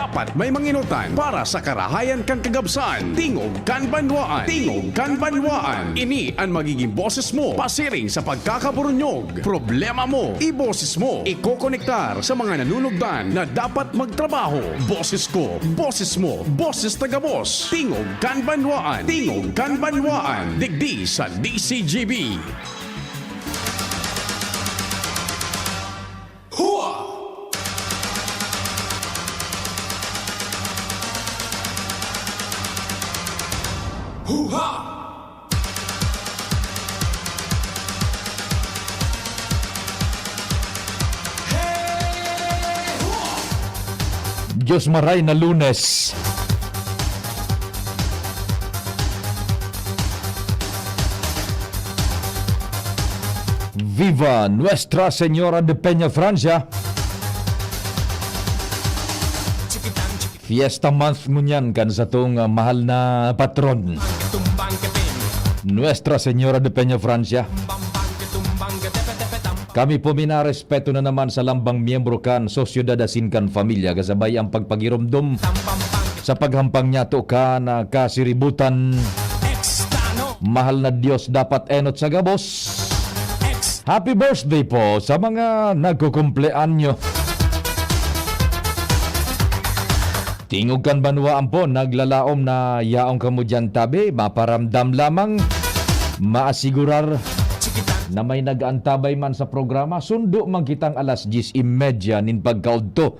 dapat may manginutan para sa karahayan kan kagabsan. Tingog kan banwaan. Tingog kan banwaan. Ini ang magiging boses mo pasiring sa pagkakaburunyog. Problema mo, iboses mo. Iko-konektar sa mga nanunugdan na dapat magtrabaho. Boses ko, boses mo, boses taga-boss. Tingog kan banwaan. Tingog kan banwaan. Digdi sa DCGB. Diyos maray na Lunes. Viva Nuestra Señora de Peña, Francia. Fiesta month ngunyan kan sa tong mahal na patron. Nuestra Señora de Peña, Francia. Kami po minarespeto na naman sa lambang miyembro kan sosyedadasin kan familia kasabay ang pagpagiromdom sa paghampang niya to ka na kasiributan. Mahal na Diyos dapat enot sa gabos. Happy birthday po sa mga nagkukumpleanyo. Tingog kan banwaan po, naglalaom na yaong kamo dyan tabi, maparamdam lamang, maasigurar na may nag-antabay man sa programa, sundo man kitang alas 10:30 nin pagkaudto.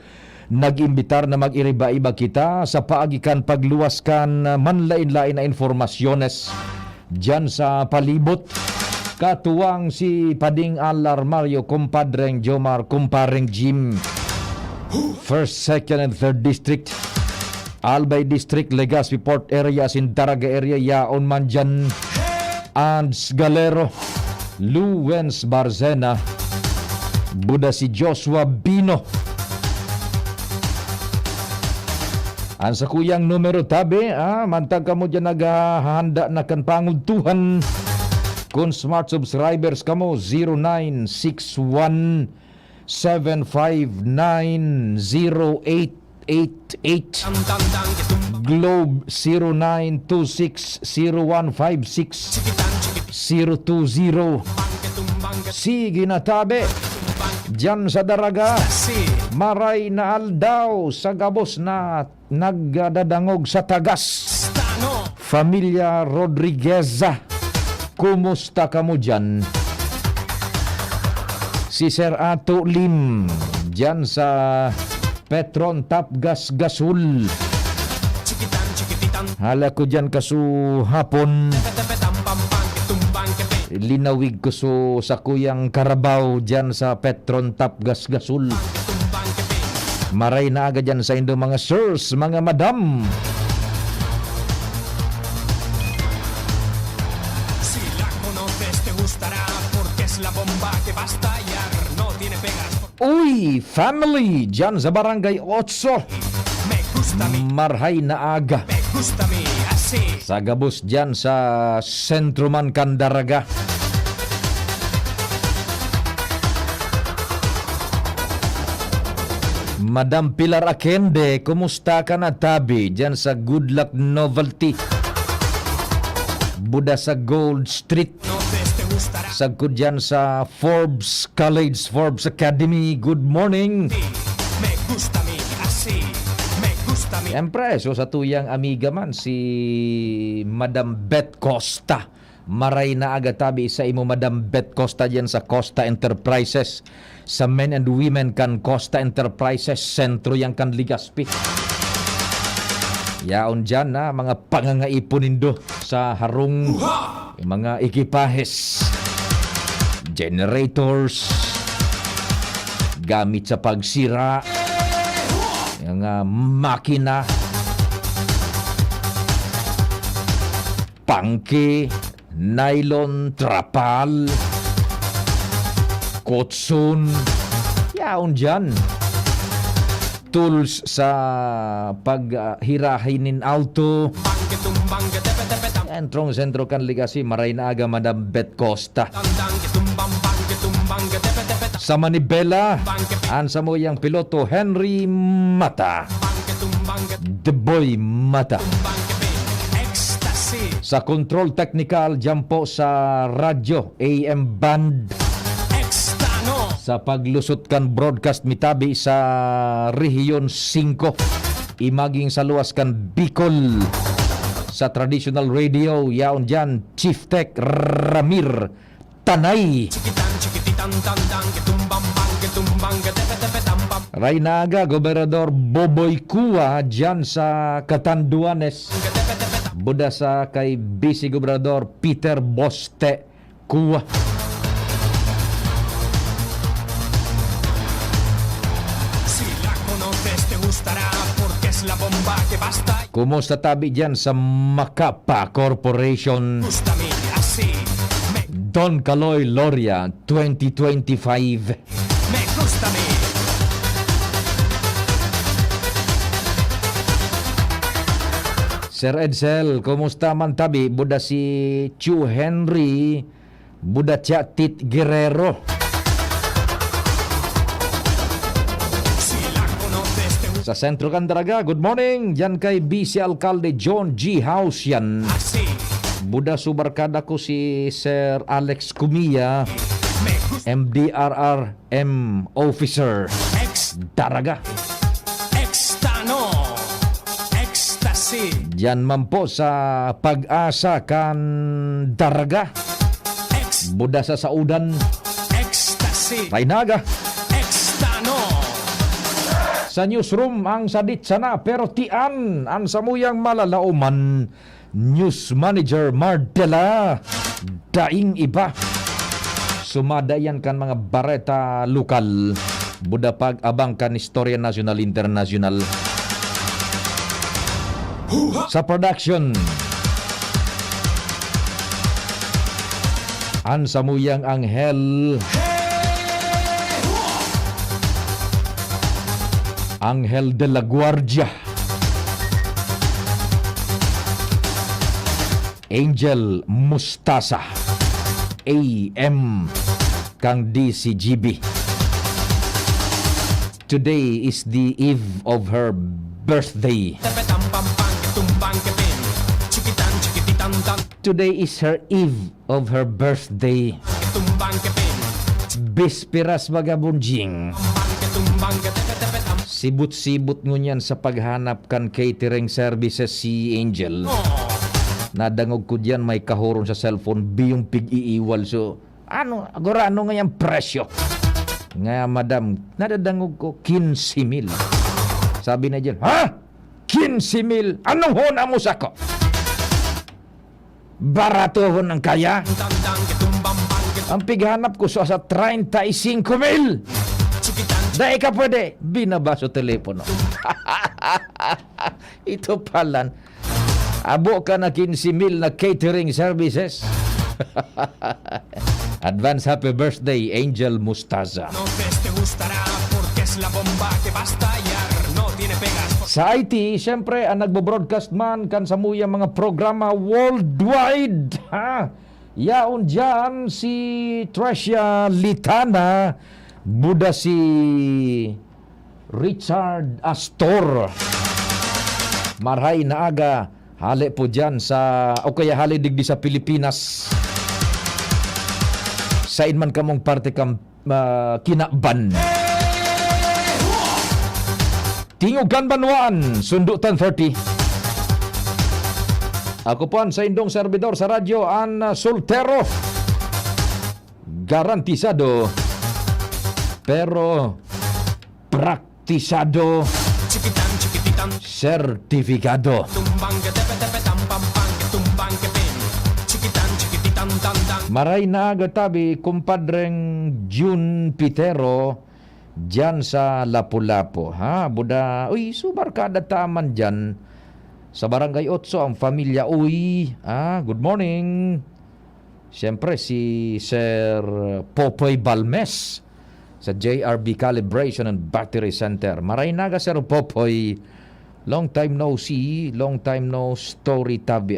Nag-imbitar na mag-iriba-iba kita sa paagikan pagluwaskan manlain-lain na informasyones dyan sa palibot. Katuwang si Pading Alar Mario, kumpadreng Jomar, kumpareng Jim. First, second, and third district. Albay District, Legazpi Port Area, Sindaraga Area, yaon man dyan. Ands Galero, Luwens Barzena, Buda si Joshua Bino. Ang sa kuyang numero tabi, mantag ka mo dyan naghahanda na kan pangultuhan. Kung smart subscribers ka mo, 0961 7590888, Globe 0926015620. Sige na tabi dyan sa daraga, maray na aldaw sa gabos na nagdadangog sa tagas. Familia Rodrigueza, kumusta ka mo dyan? Si Sir Ato Lim dyan sa Petron Top Gas Gasul. Hala ko dyan kaso hapon. Linawig ko sa kuyang Carabao dyan sa Petron Top Gas Gasul. Maray na agad dyan sa indo mga sirs, mga madam. Uy, family dyan sa Barangay 8. Marhay na aga. Sa gabos dyan sa Sentro man Candaraga. Madam Pilar Akende, kumusta ka na tabi dyan sa Good Luck Novelty? Buda sa Gold Street. Sagkod dyan sa Forbes College, Forbes Academy. Good morning. Siyempre, so sa tuyang amiga man, si Madam Beth Costa. Maray na agatabi sa imo Madam Beth Costa dyan sa Costa Enterprises. Sa men and women kan Costa Enterprises, sentro yang kan Legazpi. Yaon dyan na mga pangangaiponindo sa harong mga ekipahes, generators, gamit sa pagsira, yung makina, pangke, nylon, trapal, kotson, yaon dyan. Tools sa paghirahinin auto. Entrong sentro kan Legazpi, maray na aga Madam Beth Costa. Sa Manibela, ansa mo yang piloto Henry Mata. The Boy Mata. Ecstasy. Sa control technical, dyan po sa radyo, AM band. Extano. Sa paglusot kan broadcast mitabi sa Rehiyon 5. Imaging sa luwas kan Bicol. Sa traditional radio, yaon dyan, Chief Tech Ramir Tanay. Chikitan, chikititan, tandang, ketumbambang, ketumbang, ketepe-tepe-tambam. Raynaga, Gobernador Boboy Kua dyan sa Catanduanes. Buda sa kay Vice Gobernador Peter Boste Kua. Si la conoces te gustará porque es la bomba que basta. Kumusta tabi dyan sa Macapa Corporation? Gusta a mí así. Don Caloy Loria 2025. Me gusta a mí. Sir Edsel, kumusta man tabi? Buda si Chu Henry, buda siya Tit Guerrero. Si la conoces te gusta Sa Sentro Candaraga, good morning. Diyan kay Vice Alcalde John G. Hausian. así. Buda subarkada ko si Sir Alex Cumia, Me gusta. MDRRM Officer. Daraga. Extano. Ecstasy. Diyan man po sa Pag-asa kan Daraga. Buda sa Saudan. Ecstasy. Raynaga. Extano. Sa newsroom ang sadit sana pero tian ang samuyang malalauman. News Manager Mardela daing iba. Sumadayan kan mga bareta lokal. Buda pag abang kan istorya nasional international. Sa production ang samuyang Angel de la Guardia, Angel Mustasa, AM kang DCGB. Today is the eve of her birthday. Tepe-tam-pam-pam, ketumbang, kepin. Chikitan, chikititan-tan. Today is her eve of her birthday. Ketumbang, kepin. Bisperas vagabunjing. Bang, ketumbang, ketepe-tepe-tam. Sibut-sibut ngunyan sa paghanap kan catering services si Angel. Nadangog ko diyan may kahuron sa cellphone biyong pig-iiwal. So, ano nga yung presyo? Nga, madam, nadadangog ko 15,000. Sabi na diyan, ha? 15,000? Anong hona mo sa ko? Barato hon ang kaya? Tandang, ketumbang, bang, Ang pighanap ko sa 35,000. chikitan. Dahil ka pwede, binaba sa telepono. Ito palan. Abo ka na 15,000 na catering services. Advance happy birthday, Angel Mustaza. No te gustará porque es la bomba que va a estallar. No tiene pegas. Sa IT, siyempre, ang nagbo-broadcast man kan sa muya mga programa worldwide. Ha? Yaon dyan si Tricia Litana, buda si Richard Astor. Marhay na aga, hali po dyan sa, o kaya hali digdi sa Pilipinas. Sain man kamong parte kam kinaban. Tingugan Banwaan, Sundutan 30. Ako po sa indong servidor sa radyo, ang soltero. Garantisado. Pero praktisado. Chikitan, chikititan. Sertifikado. Tumbang, ketepe-tepe-tam, pam-pam, ketumbang, kepin. Chikitan, chikititan, tandang. Maray na agatabi, kumpadreng June Pitero, dyan sa Lapu-Lapu. Ha, buda, uy, subarkada taman dyan. Sa Barangay Otso, ang pamilya, uy, good morning. Siyempre, si Sir Popoy Balmes sa JRB Calibration and Battery Center. Maray naga, Sir Popoy. Long time no see, long time no story tabi,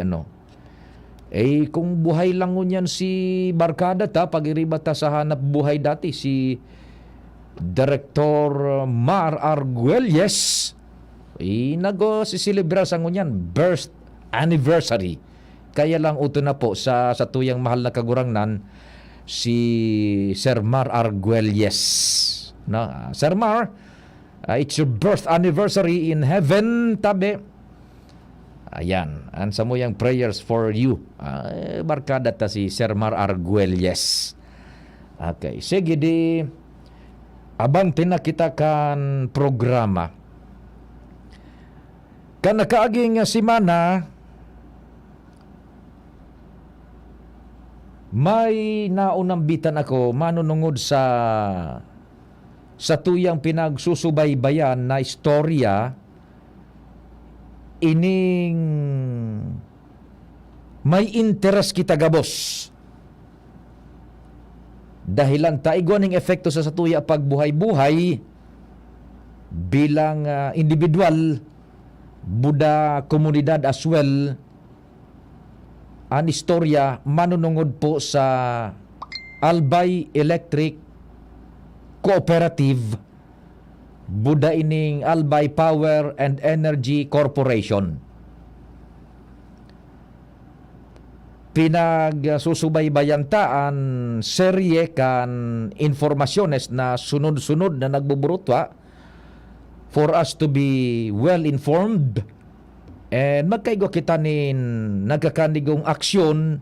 kung buhay lang ngunyan si barkada ta, pag-iriba ta sa hanap buhay dati, si Director Mar Arguelles, Nag-sisilibra sa ngunyan, birth anniversary. Kaya lang uto na po sa tuyang mahal na kagurangnan, si Sir Mar Arguelles. No? Sir Mar, it's your birth anniversary in heaven, tabi. Ayan, ansa mo yung prayers for you. Barkada ta si Sir Mar Arguelles. Okay, sige di, abang tinakita kan programa. Kan nakaaging simana, may naunambitan ako manunungod sa tuyang pinagsusubaybayan na istorya ining may interes kita gabos. Dahilan taigwaning efekto sa tuya pagbuhay-buhay bilang individual, buda komunidad as well. Ang istorya manunungod po sa Albay Electric Cooperative, buda ining Albay Power and Energy Corporation. Pinagsusubaybayantaan serye kan informasyones na sunod-sunod na nagbuburutwa for us to be well informed and magkaigo kita nin nagkakandigong aksyon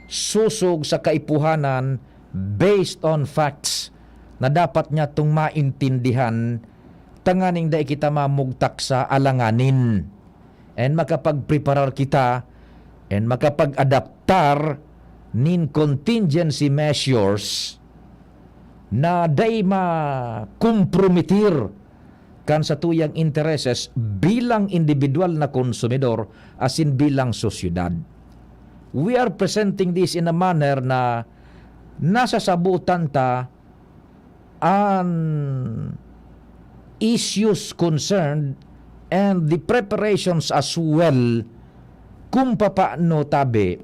susog sa kaipuhanan based on facts na dapat niya itong maintindihan tanganing da kita mamugtak sa alanganin and makapag-preparar kita and makapag-adaptar nin contingency measures na day ma-kompromitir kan sa tuyang intereses bilang individual na konsumidor as in bilang sosyedad. We are presenting this in a manner na nasasabutan ta ang issues concerned and the preparations as well kung papaano tabi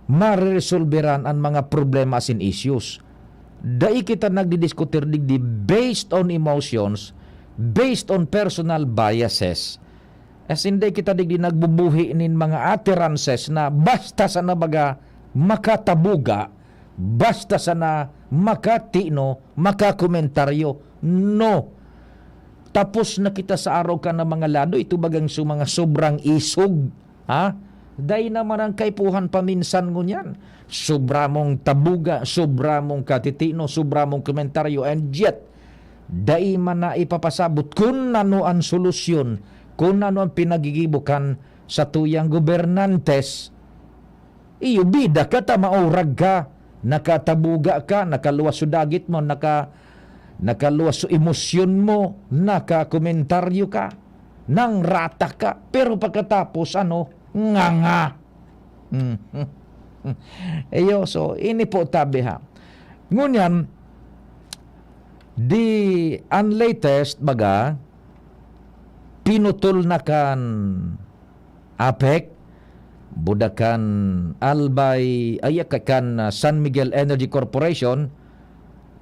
mariresolveran ang mga problema as in issues. Dai kita nagdidiskutir digdi based on emotions, based on personal biases. As in day kita digdi nagbubuhi nin mga utterances na basta sa nabaga makatabuga, basta sa na makatino, makakomentaryo. No. Tapos na kita sa araw ka ng mga lado, ito bagang mga sobrang isog. Ha? Dahil naman ang kaipuhan paminsan ngunyan. Sobra mong tabuga, sobra mong katitino, sobra mong komentaryo, and yet, dahil man na ipapasabot kung ano ang solusyon, kung ano ang pinagigibukan sa tuyang gobernantes, iyo bida ka, tamaurag ka, nakatabuga ka, nakaluwas sa dagit mo, nakaluwas sa emosyon mo, nakakomentaryo ka, nang rata ka, pero pagkatapos nga. Eyo, so ini po tabi ha. Ngunyan, ang latest baga, pinutol na kan APEC, budakan Albay, ayakakan San Miguel Energy Corporation,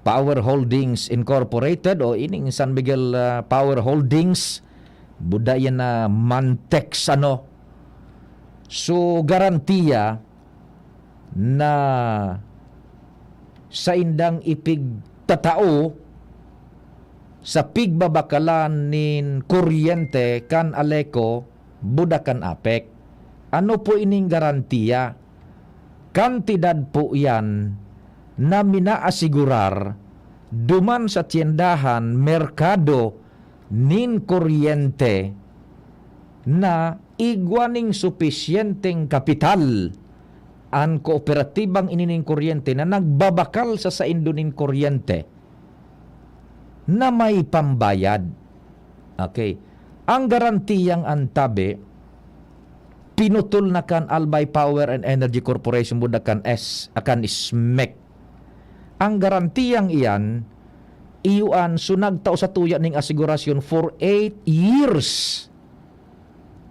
Power Holdings Incorporated, o ining San Miguel Power Holdings, budayan na Mantex So, garantiya na sa indang ipigtatao sa pigbabakalan nin kuryente kan Aleco, budakan APEC. Ano po ining garantiya? Kantidad po yan na minaasigurar duman sa tiendahan, merkado nin kuryente na igwaning supisyenteng kapital ang kooperatibang inining kuryente na nagbabakal sa indonin kuryente na may pambayad. Okay. Ang garantiyang antabi, pinutol na kan Albay Power and Energy Corporation budakan akan SMEC. Ang garantiyang iyan, iuan sunagtao sa tuya ning asigurasyon for 8 years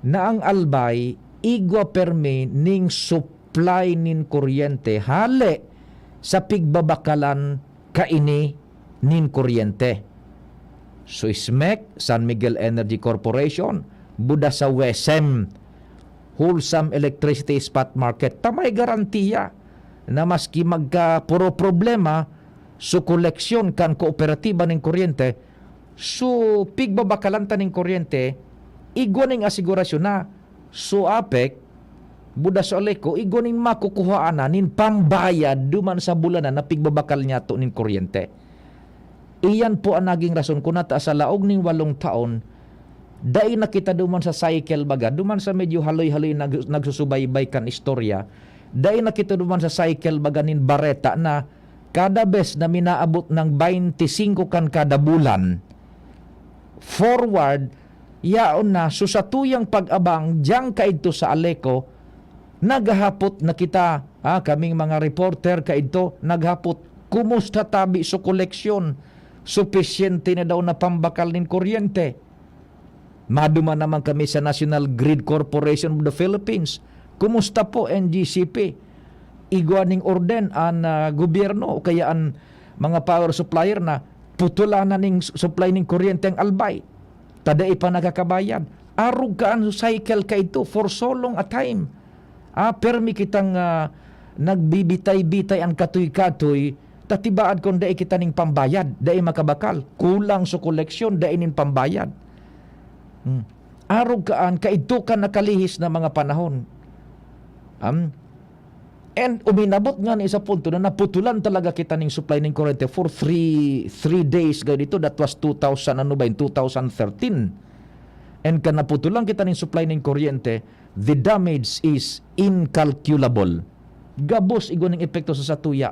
na ang Albay igwa permi ning supply nin kuryente hale sa pigbabakalan kaini nin kuryente. So SMEC, San Miguel Energy Corporation, buda sa WESM, Wholesome Electricity Spot Market, tamay garantiya na maski magka puro problema so koleksyon kan kooperatiba ng kuryente, so pigbabakalan ng kuryente, igwaning asigurasyon na so APEC, buda sa Aleco, igwaning makukuhaan na nin pambayad duman sa bulanan na pigbabakal niya to nin kuryente. Iyan po ang naging rason kung nata sa laog ning 8 taon, dahil nakita duman sa cycle baga, duman sa medyo haloy-haloy nagsusubaybay kan istorya, dahil nakita duman sa cycle baga nin bareta na kada bes na minaabot ng 25 kan kada bulan, forward, yaon na, so sa tuyang pag-abang, diyang kaidto sa Aleco, naghapot na kita, kaming mga reporter kaidto, naghapot, kumusta tabi so koleksyon, sufisyente na daw na pambakal ng kuryente. Maduma naman kami sa National Grid Corporation of the Philippines. Kumusta po NGCP? Igwaning orden ang gobyerno o kaya ang mga power supplier na putulanan ng supply ng kuryente ang albay. Tadai pa nakakabayad. Arug ka ang cycle ka ito for so long a time. Permi kitang nagbibitay-bitay ang katoy-katoy, tatibaad kung dahi kita ning pambayad, dahi makabakal, kulang sa koleksyon, dahi ning pambayad. Arog kaan, kaito ka nakalihis na mga panahon. And uminabot nga ni sa punto na naputulan talaga kita ning supply ng kuryente for 3 days ganito. That was 2013. And kan naputulan kita ning supply ng kuryente, the damage is incalculable. Gabos igo ning epekto sa satuya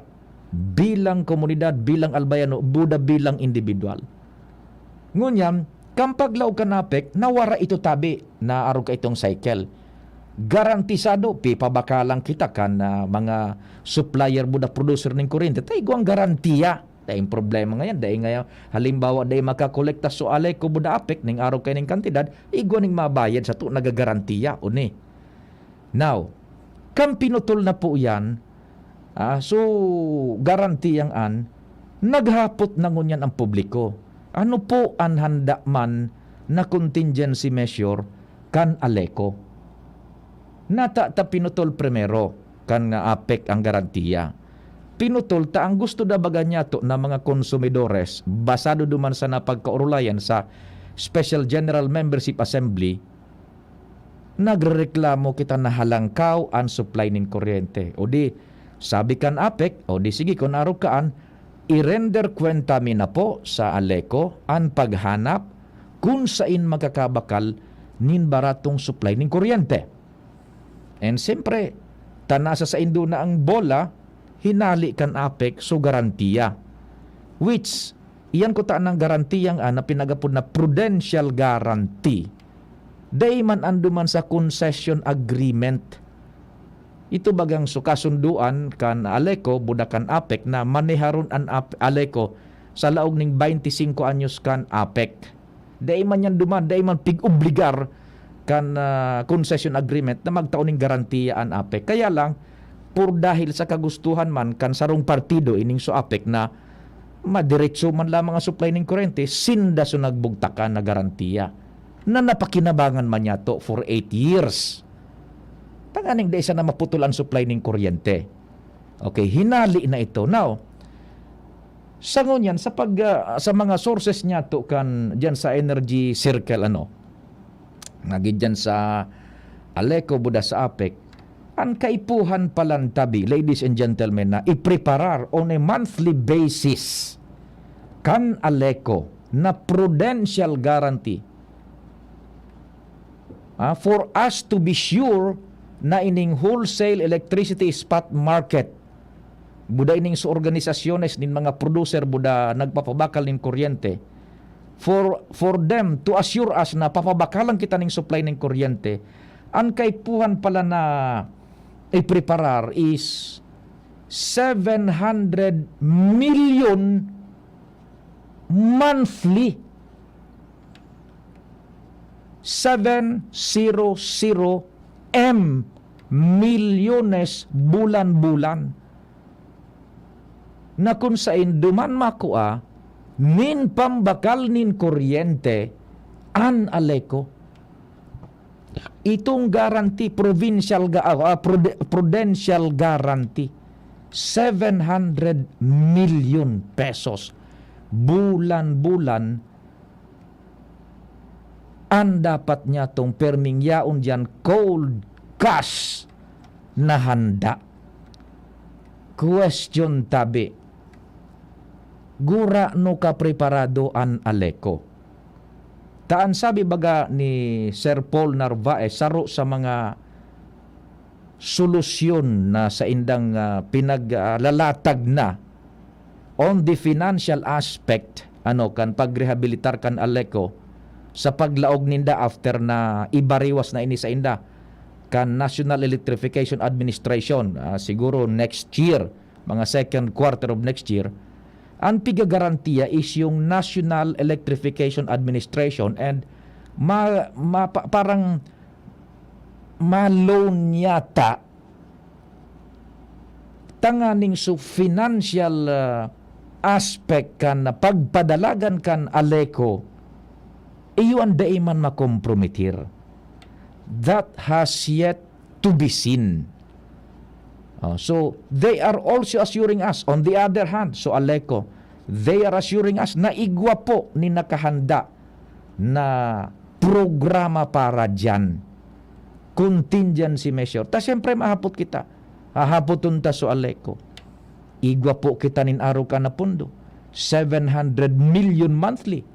bilang komunidad, bilang albayano, buda bilang individual. Ngunyam, kampaglaw kanapek, nawara ito tabi na araw ka itong cycle. Garantisado, pipabakalang kita kan mga supplier, buda producer ng kuryente. Tayo ang garantiya. Dahil problema ngayon, dahil ngayon, halimbawa, dahil makakolekta so Aleco buda apek, ning araw kayo ng kantidad, igo ning mabayad sa to, nagagarantiya, uni. Now, kam pinutol na po yan, so garantiyang naghapot na ngunyan ang publiko. Ano po ang handa man na contingency measure kan Aleco? Nata pinutol primero kan APEC ang garantiya. Pinutol ta ang gusto da baga niya to na mga konsumidores basado duman sa napagkaurulayan sa Special General Membership Assembly, nagrereklamo kita na halangkaw ang supply ng kuryente. O di, sabi kan APEC, o di sige kung araw kaan, i-render kwenta mi na po sa Aleco ang paghanap kung saan magkakabakal nin baratong supply ng kuryente. And siyempre, tanasa sa indo na ang bola, hinali kan APEC so garantiya. Which, iyan ko taan ng garantiyang na pinagapod na prudential guarantee. Day man anduman sa concession agreement. Ito bagang sukasunduan kan Aleco, budakan APEC na maneharon an Aleco sa laog ning 25 anyos kan APEC. Day man yan duman, day man pig-obligar kan concession agreement na magtaon ning garantiya an APEC. Kaya lang, por dahil sa kagustuhan man kan sarong partido ining so APEC na madiretso man lamang ang supply ng kuryente, sinda so nagbugtakan na garantiya na napakinabangan man niya to for 8 years. Tanganing da isa na maputol ang supply ng kuryente. Okay, hinali na ito. Now, sangon yan sa mga sources niya to kan diyan sa energy circle nagid diyan sa Aleco buda sa APEC, ang kaipuhan palantabi, ladies and gentlemen, na ipreparar on a monthly basis kan Aleco na prudential guarantee for us to be sure na ining wholesale electricity spot market buda ining sa organisasyones nin mga producer buda nagpapabakal nin kuryente for them to assure us na papabakalan kita ning supply ning kuryente, ang kaipuhan pala na i-preparar is 700 million monthly. 700 milyones bulan-bulan na kung saan duman makua nin pambakal nin kuryente an Aleco. Itong guarantee, prudential guarantee, 700 million pesos. Bulan-bulan ang dapat niya tong perming yaon dyan cold cash na handa. Question tabi, gura no ka preparado an Aleco? Taan sabi baga ni Sir Paul Narvaez, saro sa mga solusyon na sa indang pinaglalatag na on the financial aspect, kan pagrehabilitar kan Aleco sa paglaog ninda after na ibariwas na ini sa inda kan National Electrification Administration, siguro next year, mga second quarter of next year. Ang pigagarantiya is yung National Electrification Administration and parang ma-loan yata tanganing so financial aspect kan na pagpadalagan kan Aleco iyon day man makompromitir. That has yet to be seen. So they are also assuring us, on the other hand, so Aleco, they are assuring us na igwa po ni nakahanda na programa para dyan. Contingency measure. Ta siyempre mahapot kita. Hahapoton ta so Aleco. Igwa po kita nin araw ka na pundo. 700 million monthly.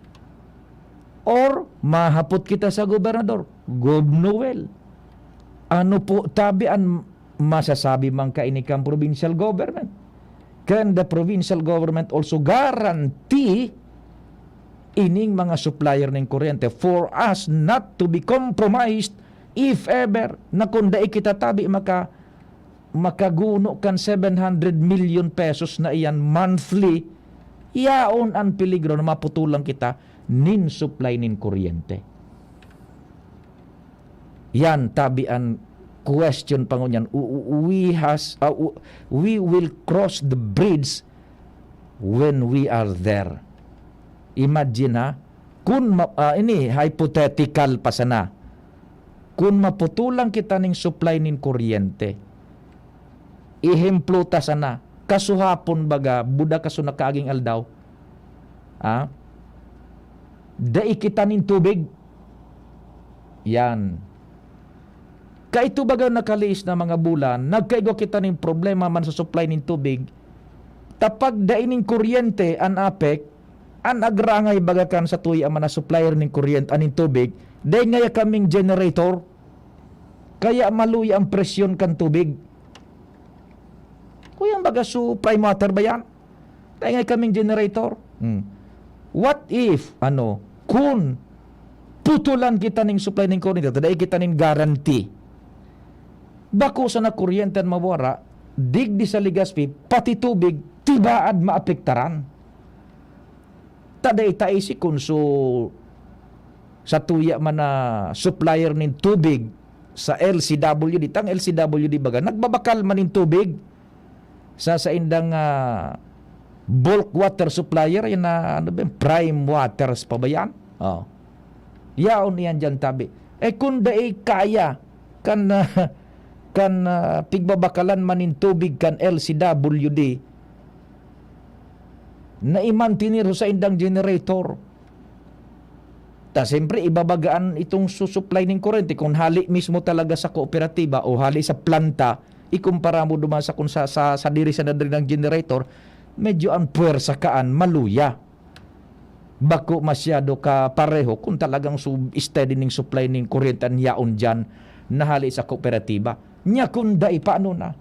Or mahapot kita sa gobernador. Gob Noel. Ano po tabi ang masasabi man ka ini kang provincial government? Can the provincial government also guarantee ining mga supplier ng kuryente for us not to be compromised if ever na kung daig kita tabi makaguno kan 700 million pesos na iyan monthly, yaon ang peligro na maputulang kita nin supply nin kuryente. Yan tabi ang question pangunyan. We will cross the bridge when we are there. Imagine kung ini hypothetical pa sana. Kung maputulang kita ning supply nin kuryente, ihemplo ta sana, kasuhapon baga, buda kaso nakaaging aldaw, dai kita nin tubig, yan. Kaito baga nakaliis na mga bulan, nagkaigo kita ning problema man sa supply nin tubig, tapag dai ning kuryente, an apek, an agrangay baga kan sa tuya man na supplier ning kuryente, aning tubig, dai ngaya kaming generator, kaya maluya ang presyon kan tubig. Kuyang baga su prime water ba yan? Dai ngaya kaming generator. What if, kung putulan kita ning supply ning kuryente, dai kita ning guarantee, bako sa na kuryente mawara, digdi sa Ligaspi, pati tubig, tibaad maapektaran. Taday taisi kung sa tuya man na supplier nin tubig sa LCWD, tang LCWD baga, nagbabakal man nin tubig sa indang bulk water supplier, yan na prime waters pa ba yan? Yaon yan dyan tabi. Kung daig kaya, kan pigbabakalan manin tubig kan LCWD na imantinir sa indang generator, ta siyempre ibabagaan itong susupply ng kurente kung hali mismo talaga sa kooperatiba o hali sa planta, ikumpara mo duman sa kung sa diri sa nadiri ng generator, medyo ang puwersa kaan maluya, bako masyado ka pareho kung talagang steady ning supply ning kurente ang yaon dyan na hali sa kooperatiba. Nya kung dai paano na?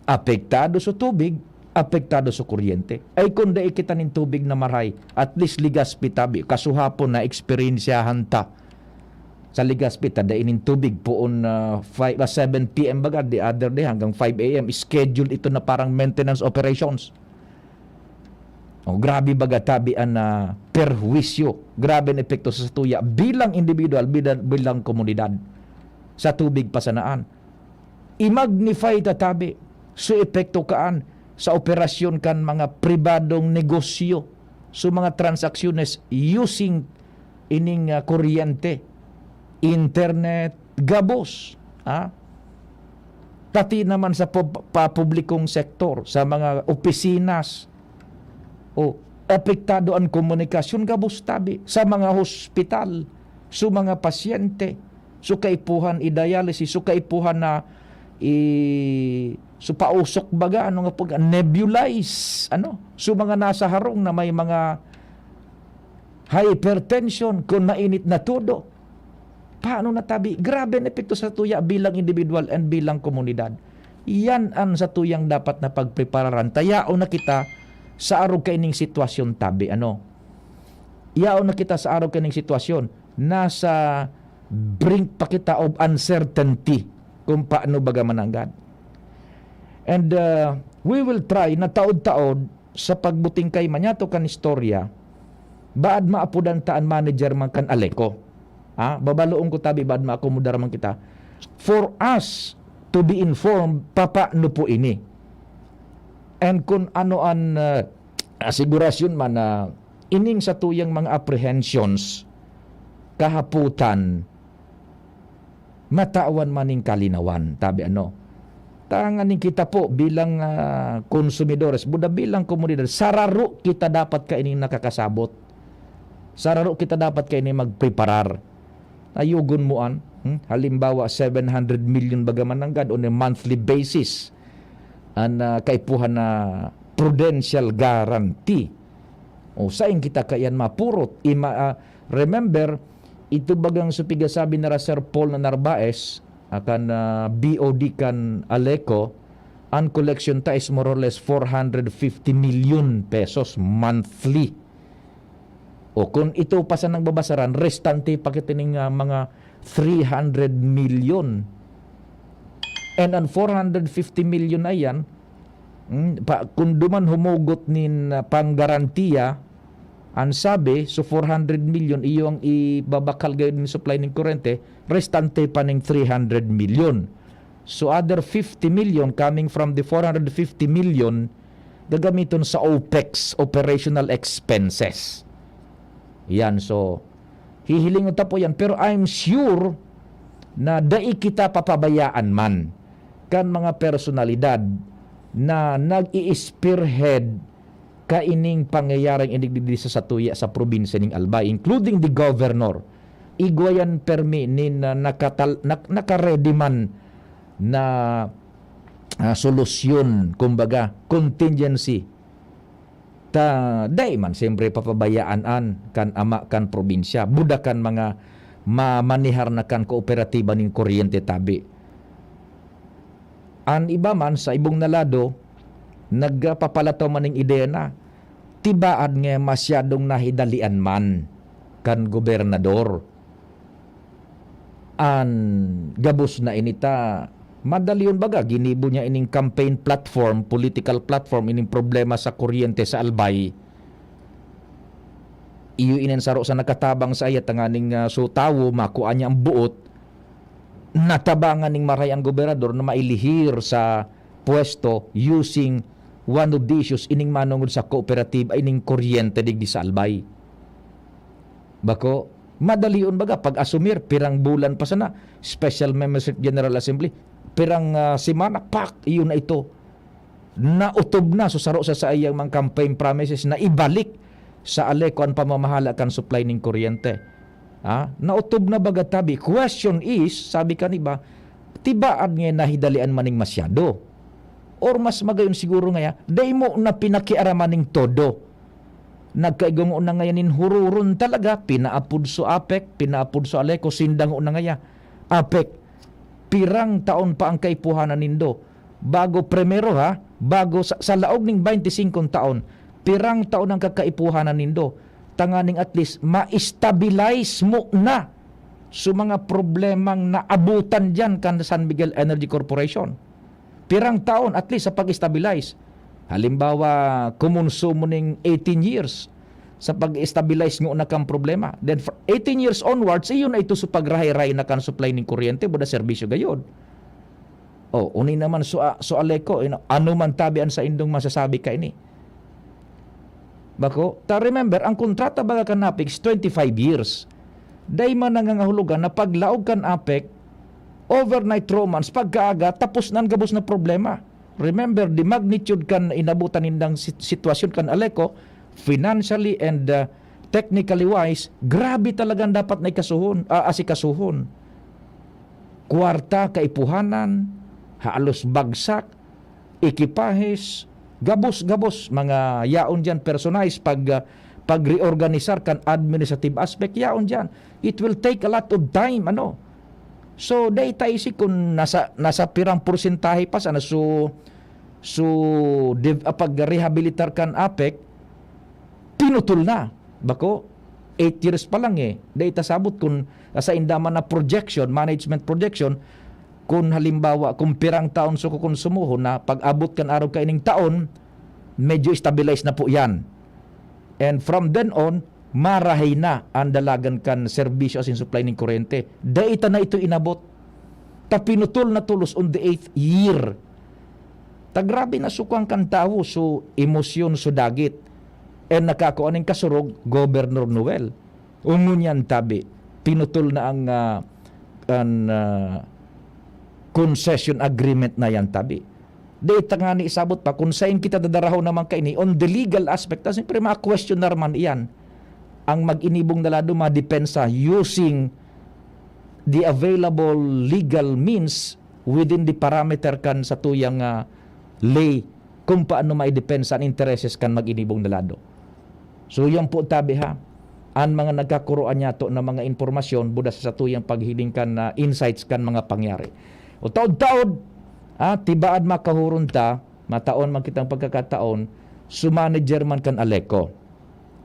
Apektado sa tubig, apektado sa kuryente. Ay kung dai kita nin tubig na maray, at least Ligaspi tabi, kasuhapon na experiensyahan ta sa Ligaspi, dai nin tubig poon 7 p.m. baga, the other day hanggang 5 a.m. schedule ito na parang maintenance operations. Grabe baga tabi ang perwisyo, grabe ang epekto sa tuya bilang individual, bilang komunidad sa tubig pasanaan. I-magnify tatabi so epekto kaan sa operasyon kan mga pribadong negosyo So mga transactions using ining kuryente, internet, gabos. Pati naman sa publikong sektor, sa mga opisines, apektado ang komunikasyon, gabos tabi. Sa mga hospital, sa mga pasyente, so kaipuhan i-dialysis, so kaipuhan na so pausok baga, ano nga po, nebulize, so mga nasa harong na may mga hypertension, kung mainit na todo, paano natabi? Grabe ang epekto sa tuya bilang individual and bilang komunidad. Yan ang sa tuyang dapat na pagprepararan. Tayao na kita sa araw kaining sitwasyon tabi. Yao na kita sa araw kaining sitwasyon. Nasa brink pa kita of uncertainty kung paano baga mananggad. And we will try na taod-taod sa pagbuting kay manyato kan istorya, baad maapudan taan manager man kan Aleko. Babaloong ko tabi baad maakomodar man kita. For us to be informed, papaano po ini. And kung ano ang asigurasyon man na ining sa tuyang mga apprehensions, kahaputan, matawan maning kalinawan, tabi tanganin kita po bilang konsumidores, buda bilang komunidad, sararo kita dapat kaining nakakasabot. Sararo kita dapat kaining magpreparar. Ayugon mo halimbawa 700 million bagaman ng God on a monthly basis. Ang kaipuhan na prudential guarantee. Saan kita kayan mapurot? Remember, ito bagang supiga sabi na Sir Paul na Narvaez, akan BOD kan Aleko, ang collection ta is more or less 450 million pesos monthly. Kung ito pa sa nagbabasaran, restante pakitining mga 300 million. And ang 450 million na yan, kung duman humugot nin panggarantiya, ang sabi, so 400 million, iyo ang ibabakal gayon ng supply ng kurente, restante pa ng 300 million. So other 50 million coming from the 450 million, gagamiton sa OPEX, operational expenses. Yan, so hihilingon ta po yan. Pero I'm sure na dai kita papabayaan man kan mga personalidad na nag-i-spearhead kaining pangyayaring inigdidi sa satuya sa probinsya ng Albay, including the governor. Igwayan permi nin nakaready man na solusyon, kumbaga contingency. Day man siyempre papabayaan kan ama kan probinsya, budakan mga mamanihar na kan kooperatiba ng kuryente tabi. An iba man sa ibong nalado, nagpapalataw man ng ideya na tibaan nga masyadong nahidalian man kan gobernador. An gabos na inita, madali yun baga, ginibo niya ining campaign platform, political platform, ining problema sa kuryente sa Albay. Iyo inansaro sa nakatabang sa ayat tanganing sutawo, makuha niya ang buot, natabangan ning maray ang gobernador na mailihir sa pwesto using one of the issues ining manungod sa cooperative ay ining kuryente digdi sa Albay. Bako, madali yun baga, pag-asumir, pirang bulan pa sana, Special Membership General Assembly, pirang simana, iyon na ito. Nautob na, susaro sa iyang mga campaign promises na ibalik sa Aleko ang pamamahala kan supply ng kuryente. Nautob na baga tabi. Question is, sabi ka ba, tibaan nga nahidalian maning masyado. Or mas magayon siguro nga, day mo na pinakiaraman ng todo. Nagkaigong na ngayanin hururun talaga, pinaapod so APEC, pinaapod so Aleko, sindang na ngaya. APEC, pirang taon pa ang kaipuhanan nindo. Bago primero bago sa laog ning 25 taon, pirang taon ang kakaipuhanan nindo. Tanganing at least ma-stabilize mo na sa mga problemang naabutan dyan kan San Miguel Energy Corporation. Pirang taon at least sa pag-stabilize. Halimbawa, kumonsumo ning 18 years sa pag-stabilize ng unakang problema. Then for 18 years onwards, iyon na ito sa pagrahay-ray na kan supply ng kuryente, buda serbisyo gayod. Uni naman so Aleko, ano man tabian sa indong masasabi ka ini. Bako, ta remember, ang kontrata baga kan APEC is 25 years. Day man nangangahulugan na paglaog kan APEC, overnight romance, pagkaaga, tapos nan gabos na problema. Remember, the magnitude kan inabutan nindang sitwasyon kan Aleco, financially and technically wise, grabe talagang dapat na asikasuhon. Kwarta, kaipuhanan, halos bagsak, ekipahes, gabos-gabos, mga yaon dyan, personalize, pag-reorganisar kan administrative aspect, yaon dyan. It will take a lot of time, So, day tayo kung nasa pirang porsintahe pa sana pag-rehabilitar kan APEC, pinutol na. Bako, 8 years pa lang Day tasabot kung sa indaman na projection, management projection, kung halimbawa, kung pirang taon so kukonsumuho na pag-abot kan araw kaining taon, medyo stabilize na po yan. And from then on, marahay na ang dalagan kan serbisyo as in supply ng kuryente. Daita na ito inabot. Tapinutol na tulos on the 8th year. Tagrabe na sukang kan tao so emosyon so dagit. And nakakuan ng kasurog, Governor Noel. Ungunyan tabi, pinutol na ang concession agreement na yan tabi. Daita nga ni isabot pa, kung saan kita dadaraho naman kaini, on the legal aspect, siyempre question na naman iyan. Ang mag-inibong nalado madepensa using the available legal means within the parameter kan sa tuyang lay kung paano maidepensa ang intereses kan mag-inibong nalado. So yan po tabi ha, ang mga nagkakuroan niya to na mga informasyon buda sa tuyang paghiling kan insights kan mga pangyari. O taod-taod, tibaad makahurun ta, mataon man kitang pagkakataon, sumanager man kan Aleco.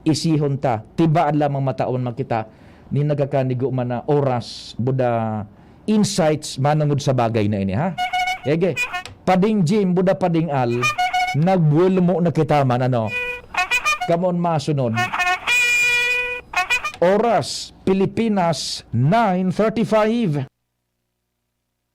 Isihon ta, tibaan lamang mataon makita ni nagakanigo man na oras buda insights manangod sa bagay na ini ha. Ege, pading Jim buda pading Al nagbuel mo na kita man Kamon masunod. Oras Pilipinas 9:35.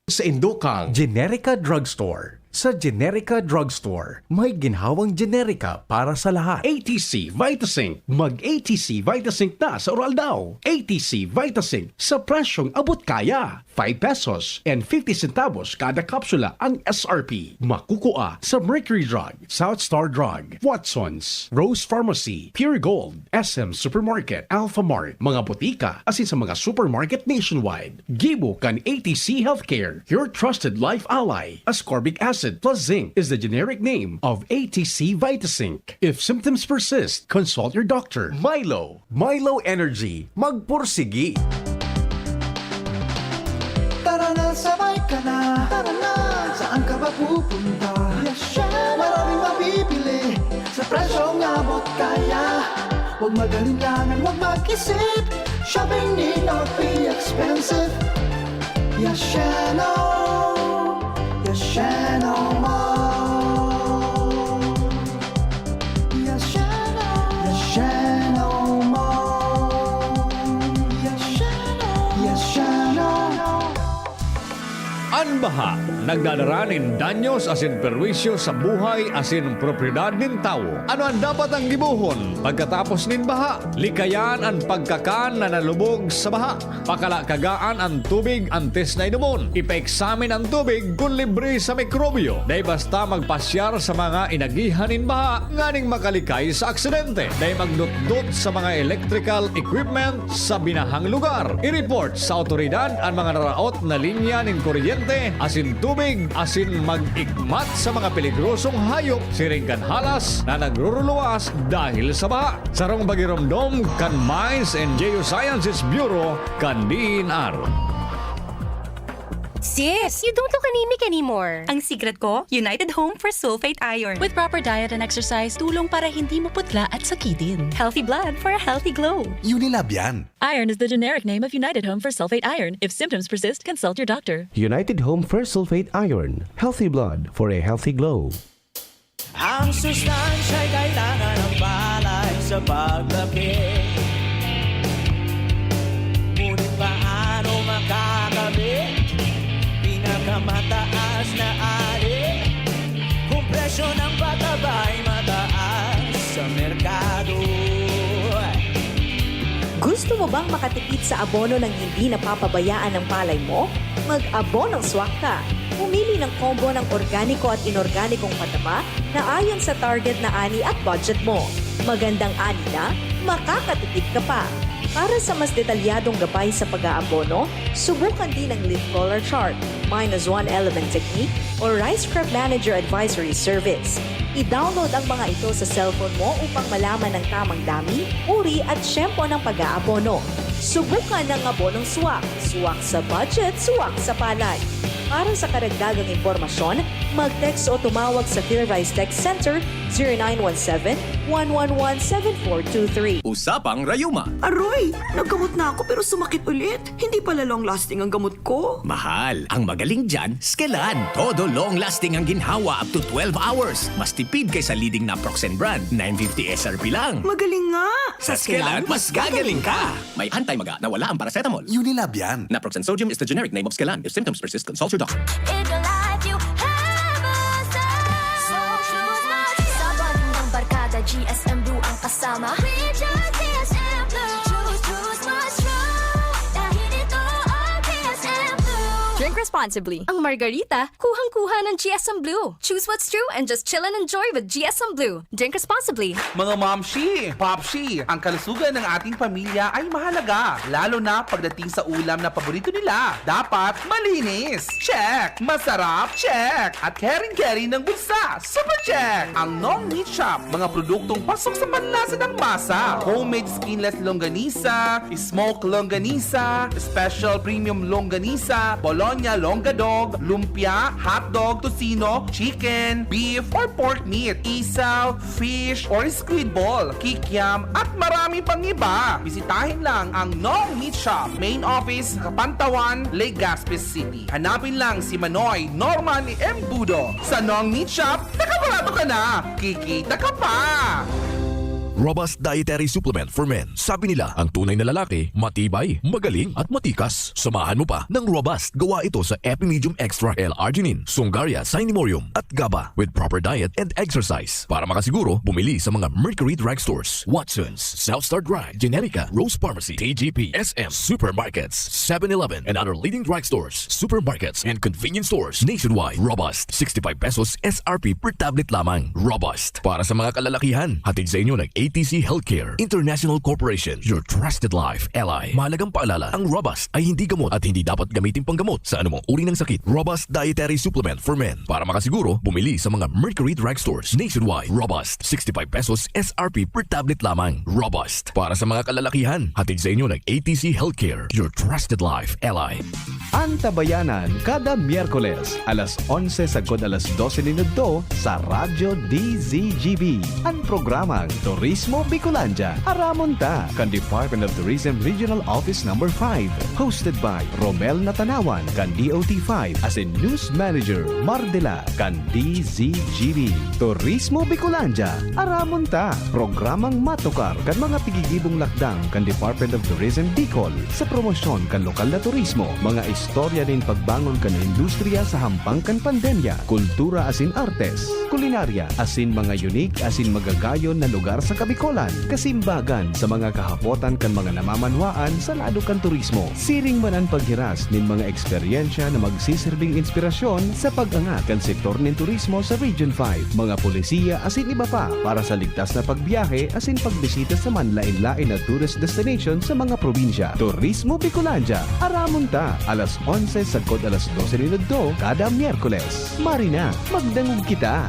Sa Indokang Generica Drugstore. Sa Generica Drugstore, may ginhawang generika para sa lahat. ATC Vitasync. Mag-ATC Vitasync na sa oral daw. ATC Vitasync sa presyong abot kaya. 5 pesos and 50 centavos kada kapsula ang SRP. Makukuha sa Mercury Drug, South Star Drug, Watsons, Rose Pharmacy, Pure Gold, SM Supermarket, Alpha Mart, mga butika, asin sa mga supermarket nationwide. Gibo kan ATC Healthcare, your trusted life ally. Ascorbic acid plus zinc is the generic name of ATC Vitasync. If symptoms persist, consult your doctor. Milo Energy, magpursigi. Tara na, sabay ka na. Tara na, saan ka ba pupunta? Maraming mabibili sa presyong abot kaya. Huwag magalinlangan, huwag mag-isip. Shopping need not be expensive. Yashano Mall. Yashano Mall. Yashano. Anbaha, nagdadaranin danyos asin perwisyo sa buhay asin propiedad nin tao. Ano ang dapat ang gibuhon pagkatapos nin baha? Likayan ang pagkakan na nalubog sa baha. Pakalakagaan ang tubig antes na inumon. Ipa-examine ang tubig kung libre sa mikrobyo. Dahil basta magpasyar sa mga inagihan nin baha, nganing makalikay sa aksidente. Dahil magdutdut sa mga electrical equipment sa binahang lugar. I-report sa otoridad ang mga naraot na linya nin kuryente asin tubig asin mag-ikmat sa mga peligrosong hayop siring kan halas na nagruruluwas dahil sa baha. Sarong bagiromdom kan Mines and Geosciences Bureau kan DNR. Sis, you don't look anemic anymore. Ang secret ko, United Home for Sulfate Iron. With proper diet and exercise, tulong para hindi maputla at sakitin. Healthy blood for a healthy glow. Unilab yan. Iron is the generic name of United Home for Sulfate Iron. If symptoms persist, consult your doctor. United Home for Sulfate Iron. Healthy blood for a healthy glow. Ang sustansya'y kailangan ng balay sa pagkapit. Ngunit paano makakabit? Pinakamataas na ari. Kung presyo ng patabay mataas sa merkado. Gusto mo bang makatipid sa abono ng hindi napapabayaan ng palay mo? Mag-abonong swak ka. Pumili ng combo ng organiko at inorganikong pataba na ayon sa target na ani at budget mo. Magandang ani na, makakatipid ka pa. Para sa mas detalyadong gabay sa pag-aabono, subukan din ang leaf color chart, -1 element technique, o Rice Crop Manager Advisory Service. I-download ang mga ito sa cellphone mo upang malaman ang tamang dami, uri at syempo ng pag-aabono. Subukan ng abonong swak. Swak sa budget, swak sa palay. Para sa karagdagang impormasyon, mag-text o tumawag sa PhilRice Text Center 0917-111-7423. Usapang Rayuma. Aroy, naggamot na ako pero sumakit ulit. Hindi pala long-lasting ang gamot ko. Mahal. Ang magaling dyan, Skelan. Todo long-lasting ang ginhawa up to 12 hours. Mas tipid kaysa leading Naproxen brand. 950 SRP lang. Magaling nga. Sa Skelan, mas gagaling ka. May anti-maga na wala ang paracetamol. Unilab yan. Naproxen sodium is the generic name of Skelan. If symptoms persist, consult your doctor. Sa bandang barkada, GSM Blue ang kasama. GSM Blue. Choose my strong. Dahil ito ang GSM Blue. Drink responsibly. Ang margarita, kuhang-kuha ng GSM Blue. Choose what's true and just chill and enjoy with GSM Blue. Drink responsibly. Mga momshi, popshi, ang kalusugan ng ating pamilya ay mahalaga. Lalo na pagdating sa ulam na paborito nila. Dapat malinis. Check. Masarap. Check. At caring-caring ng bulsa. Super check. Ang Nong Meat Shop. Mga produktong pasok sa panlasa ng masa. Homemade skinless longganisa, smoked longganisa, special premium longganisa, Bologna longadog, lumpia, hotdog, tocino, chicken, beef, or pork meat, isaw, fish, or squid ball, kikiam, at marami pang iba. Bisitahin lang ang Nong Meat Shop. Main office, Kapantawan, Legazpi City. Hanapin lang si Manoy Norman M. Budo. Sa Nong Meat Shop, nakabarato ka na. Kikita ka pa! Robust Dietary Supplement for Men. Sabi nila, ang tunay na lalaki, matibay, magaling at matikas. Samahan mo pa ng Robust. Gawa ito sa Epimedium Extra L-Arginine, Sungaria Cinnamomum at GABA with proper diet and exercise. Para makasiguro, bumili sa mga Mercury Drugstores, Watson's, Southstar Drug, Generica, Rose Pharmacy, TGP, SM, Supermarkets, 7-Eleven, and other leading drugstores, supermarkets, and convenience stores nationwide. Robust, 65 pesos SRP per tablet lamang. Robust. Para sa mga kalalakihan, hatid sa inyo ng ATC Healthcare International Corporation, your trusted life ally. Mahalagang paalala, ang Robust ay hindi gamot at hindi dapat gamitin panggamot sa anumang uri ng sakit. Robust Dietary Supplement for Men. Para makasiguro, bumili sa mga Mercury Drugstores nationwide. Robust, 65 pesos SRP per tablet lamang. Robust. Para sa mga kalalakihan, hatid sa inyo ng ATC Healthcare, your trusted life ally. Antabayanan kada Miyerkules, alas 11 sagod alas 12 minuto sa Radyo DZGB. Ang programang Turismo Bicolandia, Aramonta, kan Department of Tourism Regional Office Number 5. Hosted by Romel Natanawan, kan DOT5, as in News Manager Mardela, kan DZGB. Turismo Bicolandia, Aramonta, programang matukar kan mga pigigibong lakdang kan Department of Tourism Bicol sa promosyon kan lokal na turismo, mga istorya din pagbangon kan industriya sa hampang kan pandemya, kultura asin artes, kulinarya asin mga unique asin magagayon na lugar sa Kabikolan, kasimbagan sa mga kahapotan kan mga namamanwaan sa lado kan turismo. Siring man ang paghiras nin mga eksperyensya na magsisirbing inspirasyon sa pag-angat kan sektor nin turismo sa Region 5, mga polisiya asin iba pa para sa ligtas na pagbiyahe asin pagbisita sa manlain-lain na tourist destination sa mga probinsya. Turismo Bicolandia, Aramonta, alas 11 sagod alas 12 minuto kada Miyerkules. Marina, magdangog kita.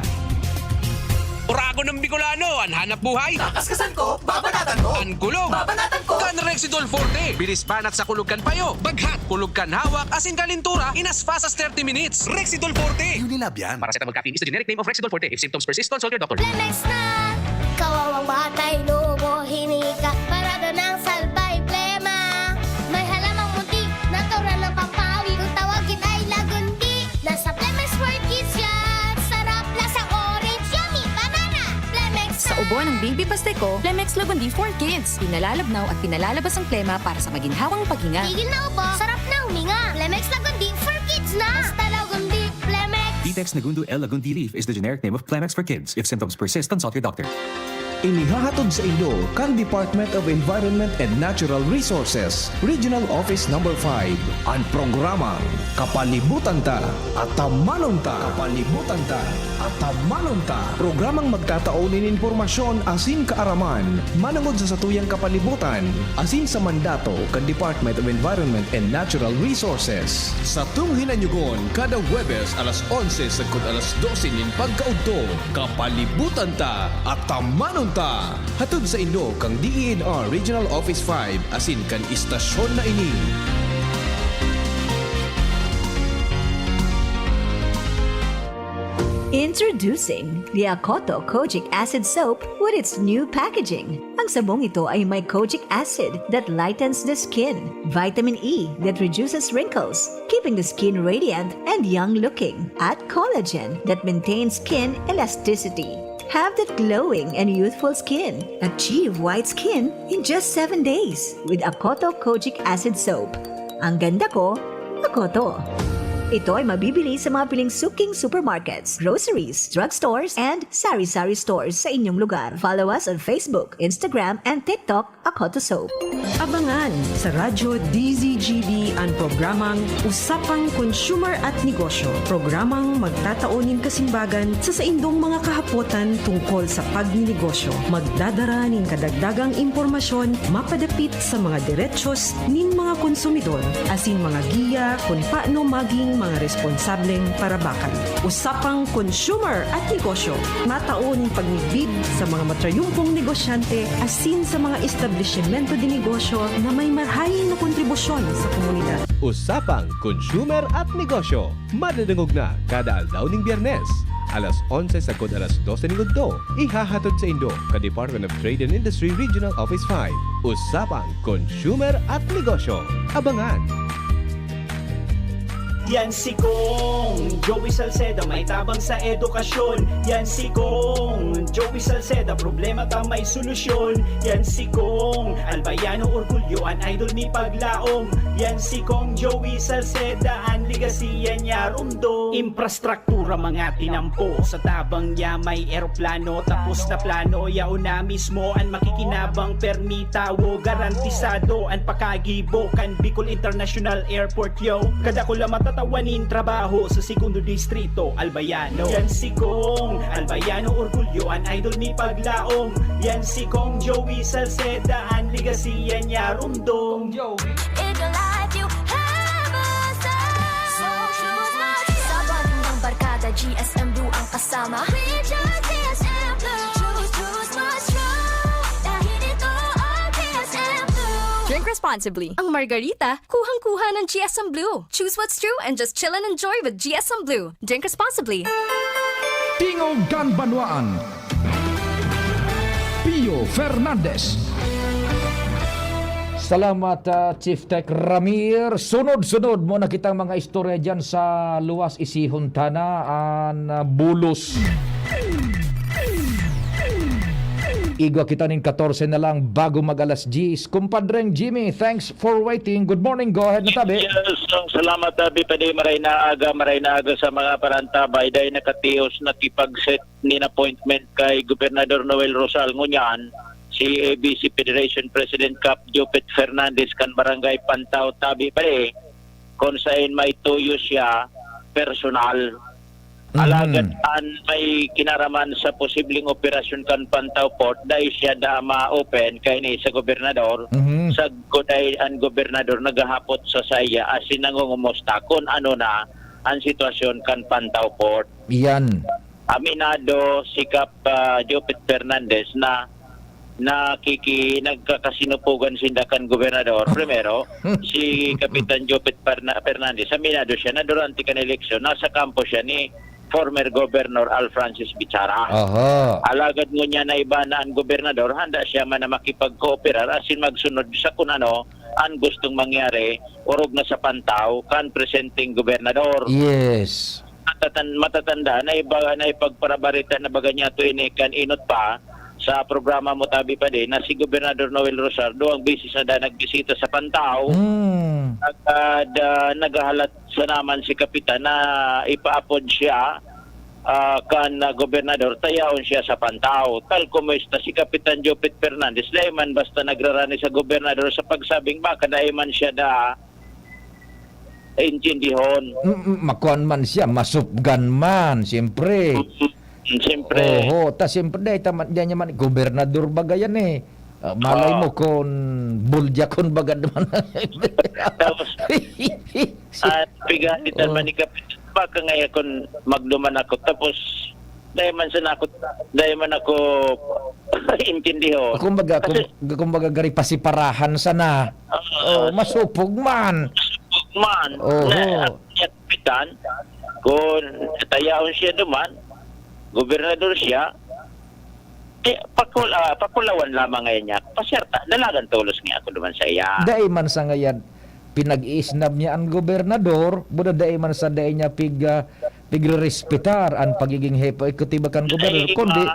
Urago ng Bicolano, ang hanap buhay. Kakaskasan ko, babanatan ko. Ang kulog. Babanatan ko. Kan Rexidol Forte. Bilis banat sa kulog kan payo. Baghat, kulog kan hawak, asin kalintura in as fast as 30 minutes. Rexidol Forte. Unilab yan. Paracetamol caffeine is the generic name of Rexidol Forte. If symptoms persist, consult your doctor. Lemex na! Kawawang batay, lumo, hinika. Parada ng salbay, plema. May halamang munti, natural ng pampawi. Kung tawagin ay lagundi. Nasa Plemex for Kids yan. Sarap lasa orange, yummy, banana. Plemex na! Sa ubo ng baby pasteco, Plemex Lagundi for Kids. Pinalalabnaw at pinalalabas ang plema para sa maginhawang paghinga. Tigil na ubo, sarap na huminga. Plemex Lagundi for Kids na! Basta Lagundi, Plemex. Vitex Nagundu L. Lagundi Leaf is the generic name of Plemex for kids. If symptoms persist, consult your doctor. inihahatod sa Indo kang Department of Environment and Natural Resources, Regional Office Number 5. Ang programang Kapalibutan Ta at Tamanon Ta. Kapalibutan Ta at Tamanon Ta. Programang magtataunin informasyon asin kaaraman, manangod sa satuyang kapalibutan, asin sa mandato kan Department of Environment and Natural Resources. Sa tunghinanyugon, kada Huwebes alas 11 sagkod alas 12 nin pagkaudto, Kapalibutan Ta at Tamanon Ta. Hatod sa Indo kang DENR Regional Office 5 asin kan istasyon na ini. Introducing the Akoto Kojic Acid Soap with its new packaging. Ang sabong ito ay may kojic acid that lightens the skin, vitamin E that reduces wrinkles, keeping the skin radiant and young-looking, at collagen that maintains skin elasticity. Have that glowing and youthful skin. Achieve white skin in just 7 days with Akoto Kojic Acid Soap. Ang ganda ko, Akoto. Ito ay mabibili sa mga piling suking supermarkets, groceries, drugstores, and sari-sari stores sa inyong lugar. Follow us on Facebook, Instagram, and TikTok, Akoto Soap. Abangan sa Radyo DZGB ang programang Usapang Consumer at Negosyo. Programang magtataunin kasimbagan sa saindong mga kahapotan tungkol sa pagninegosyo. Magdadara nin kadagdagang impormasyon mapadapit sa mga diretsyon nin mga konsumidor, asin mga giya kung paano maging mga responsableng parabakan. Usapang Consumer at Negosyo. Mataon pagnibid sa mga matrayumpong negosyante asin sa mga establishmento de negosyo na may marhayin na kontribusyon sa komunidad. Usapang Consumer at Negosyo. Madadangog na kada aldaw ning Biyernes. Alas 11 sagkod alas 12 ning udto. Ihahatod sa Indo ka Department of Trade and Industry Regional Office 5. Usapang Consumer at Negosyo. Abangan! Yan si Kong Joey Salceda, may tabang sa edukasyon. Yan si Kong Joey Salceda, problema ta may solusyon. Yan si Kong albayano, orgulyo, an idol ni paglaom. Yan si Kong Joey Salceda, an ligasiya niya rumdo. Infrastruktura mga tinampo, sa tabang niya may eroplano. Tapos na plano, yao na mismo an makikinabang permita. Wo garantisado an pakagibo kan Bicol International Airport yo. Kada ko lang matatawanin trabaho sa segundo distrito Albayano. Yan si Kong albayano, orgulyo, an idol ni paglaom. Yan si Kong Joey Salceda, an ligasiya niya rumdong. Joey In your life you have a star. So choose not sa bandang barkada, GSM Blue ang kasama. We just GSM Blue. Choose not strong. Dahil ito ang GSM Blue. Drink responsibly. Ang margarita, kuhang-kuha ng GSM Blue. Choose what's true and just chill and enjoy with GSM Blue. Drink responsibly. Tingog Ganbanwaan. Pio Fernandez. Salamat Chief Tech Ramir. Sunod-sunod mo na kitang mga istorya dyan sa luwas isihon tana an bulos. Igwa kita ning 14 na lang bago mag-alas 10. Kumpadreng Jimmy, thanks for waiting. Good morning. Go ahead na tabi. Yes, salamat tabi pa di maray na aga sa mga parantabay dahil nakatios na tipag-set ni appointment kay Gobernador Noel Rosal ngunyan si ABC Federation President Cap Jopet Fernandez kan Barangay Pantaw tabi pa di kung saan may tuyo siya personal. Alagad may kinaraman sa posibleng operasyon kan Pantaw Port dahil siya da ma-open kay ni sa gobernador. Sa goday ang gobernador nagahapot sa saya asin nangungumusta kung ano na ang sitwasyon kan Pantaw Port. Yan. Aminado si Cap Jopet Fernandez na nagkakasinupugan sindakan gobernador. Primero, si Kapitan Jopet Fernandez, aminado siya na durante kan eleksyon, nasa kampo siya ni former Governor Al Francis Bichara. Alagad mo niya na iba na ang gobernador, handa siya man na makipag-cooperar asin magsunod sa kung ano ang gustong mangyari urog na sa Pantaw kan presenting gobernador. Yes. Matatanda na iba na ipagparabarita na baga niya to inikan inot pa sa programa mo tabi pa din na si Gobernador Noel Rosardo ang bisis na nagbisita sa Pantaw. Naghahalat sa naman si Kapitan na ipaapod siya kan gobernador tayaon siya sa pantaw. Tal kumusta si Kapitan Jopet Fernandez dahil man basta nagrarani sa gobernador sa pagsabing baka dahil man siya da intindihon. Makuan man siya, masupgan man, siyempre. Siyempre. Oo, ta siyempre dahil diyan man gobernador bagayan eh. Malay mo kung bulja kon bagad man. Tapos pigalitan man ni Kapitan baka ngayon kung magduman ako tapos dahil man ako intindiho. Kumbaga gari pasiparahan sana. Masupog man. Kapitan kung tayaon siya duman gobernador siya pakulawan lamang ngayon niya pasyarta dalagan tulos nga ako duman sa iya dahil man sa ngayon pinag-iisnab niya ang gobernador buda dahil man sa dahil niya pigre-respetar ang pagiging hepo ikutibakan gobernador kundi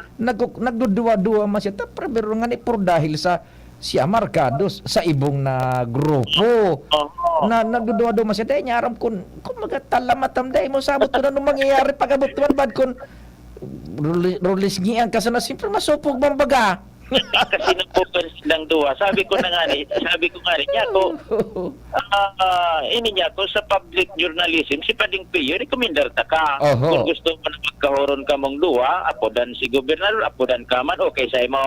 nagdudua-dua man siya pero nga ni por dahil sa siya markados sa ibong na grupo na nagdudua-dua man siya dahil niya aram kung magatalamatang dahil mo sabot ko na nung mangyayari pagabot man bad kung rulis ngiyan kasi na siyempre masupog bang baga. Kasi nagpupan silang duwa. Sabi ko nga niya ko, ini niya ko sa public journalism, si Pading Pio, rekomendar ta ka. Kung gusto mo na magkahoron ka mong duwa, apodan si gobernador, apodan ka man, okay sa'yo mo.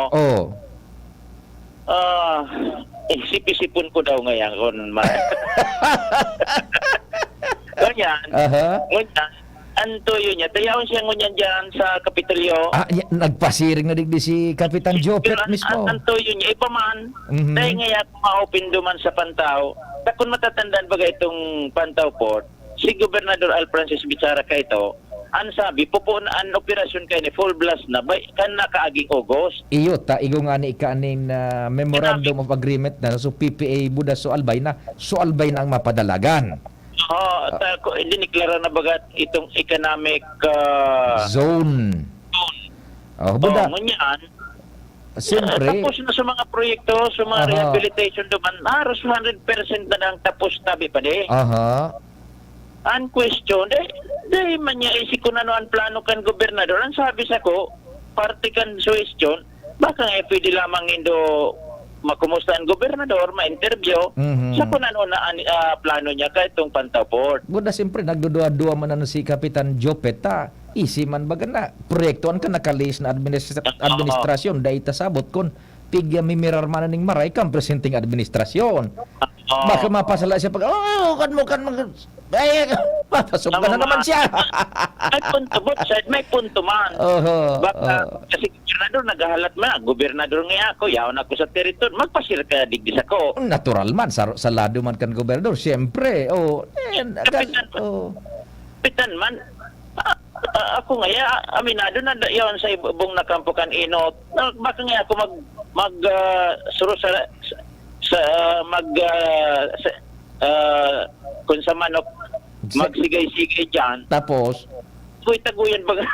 Sipon ko daw ngayon kung ganyan. Antoyo niya, tayaon siya ngunyan dyan sa Kapitolyo. Nagpasiring na digdi si Kapitan Jopet mismo. Antoyo niya, ipaman. Dahil ngayon ma-open duman sa Pantaw. Kung matatandaan baga itong Pantaw Port, si Gobernador Al Francis Bichara ka ito, ang sabi, pupuan ang operasyon kayo ni full blast na, kan nakaaging August. Iyo, igo nga ni ikanin Memorandum of Agreement na so PPA Buda so albay na ang mapadalagan. Diniklara na bagat itong economic zone. Buda. Ngunyan. Siyempre. Tapos na sa mga proyekto, sa mga rehabilitation duman, haros 100% na ang tapos tabi pa di. Ang question, dahil man niya isip ko na ang plano kan gobernador, ang sabi sa ko, parte kan question, baka nga pwede lamang indo makumusta ang gobernador, ma-interview, sa kung ano na plano niya kahit itong Pantaw Port. Buda siyempre, nagdudua-dua man na si Kapitan Jopet, isi man baga na, proyektuan ka nakalis na administrasyon, dahil tasabot kung pigya mimirar man ning maray kang presenting administrasyon. Baka mapasala siya pag, papasok ka na naman siya. May punto, both side, may punto man. Baka, kasi gobernador, naghahalat man, gobernador nga ako, yaon ako sa teritoryo, magpasir ka digdis ako. Natural man, sa lado man kan gobernador, siyempre. Kapitan man, ako nga, aminado na yaon sa ibong nakampukan inot, baka nga ako suro kung sa manok magsigay-sigay dyan. Tapos taguyan baga.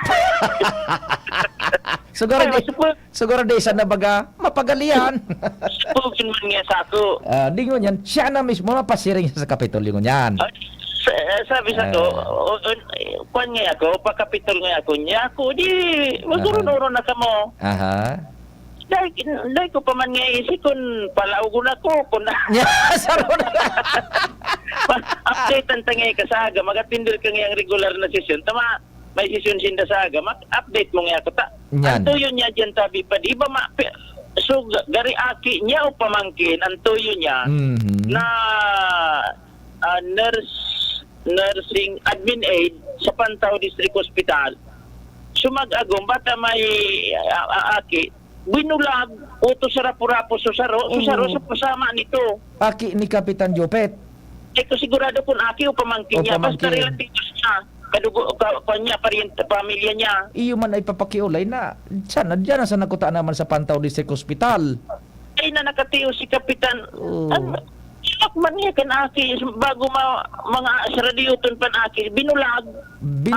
siguro di isa na baga mapagalian. Supugin man nga sa ako. Di ngon yan, siya na mismo mapasiring sa Kapitolyo ngon yan. Sabi sa ko, kwan nga ako, pakapitol nga ako niya ako, di magurunuro na ka mo. Dahil ko pa man nga isip kung palaugo na ko, kung update ang tangay ka sa aga, magatindol ka nga regular na session, tama, may session sinda sa aga, update mo nga ako ta. Antuyo niya dyan tabi pa, di ba so gari aki niya o pamangkin, antuyo niya na nursing admin aid sa Pantaw District Hospital, sumag-agong, bata may aki, binulag, uto sa rapo-rapo, susaro sa pasama nito. Aki ni Kapitan Jopet. Ito sigurado kung aki o pamangkin niya, basta relatives niya, kanya, pamilya niya. Iyo man ay papakiulay na, dyan sa nakutaan naman sa Pantaw District Hospital. Ay na nakatiyo si Kapitan, man niya kan aki, bago mga saradiuton pan aki, binulag.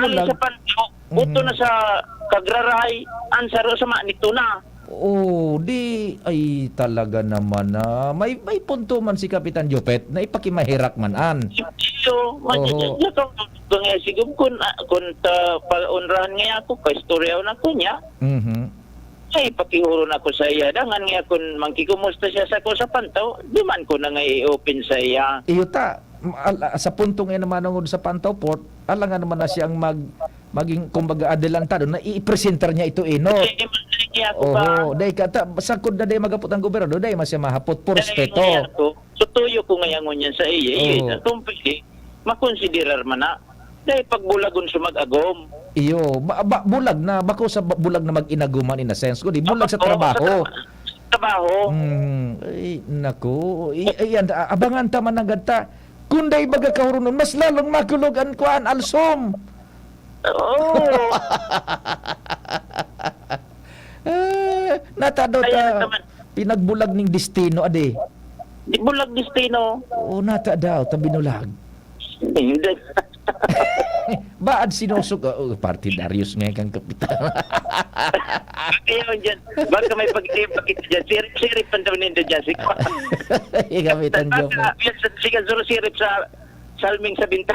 Ali sa Pantaw, uto na sa Kagraray, ansaro sa manito na. Ay talaga naman na may punto man si Kapitan Jopet na ipakimahirak man an. Kung sigub kun paunrahan nga ako kay istorya na ko niya. Ay pakihuro na ko sa iya dangan nga kun mangkikumusta siya sa ko sa pantaw, di man ko na nga i-open sa iya. Iyo ta sa punto nga naman ng sa Pantaw Port, alangan naman na siyang maging kumbaga adelantado na i-presenter niya ito no. Oh, dai kata sakod na dai magapot ang gobyerno, dai masya mahapot por respeto. Tutuyo ko ngayon ngunyan sa iya. Tumpili makonsiderar man na dai pagbulagon sumag-agom. Iyo, bulag na bako sa bulag na mag-inaguman in a sense ko, di bulag sa trabaho. Trabaho. Ay, nako. Iyan, abangan ta man ta. Kunday baga kahurunon, mas lalong makulog ang kuan alsom. Oh. Natado ta pinagbulag ning destino ade. Di bulag destino. Oo, nata daw ta binulag. Hindi. Baad sinusok partidarius nga kang kapitan. Kaya dyan, baka may pag-ipakita dyan, sirip ang daw nindo dyan. Kapitan Joe. Sige, sirip sa salming sa binta.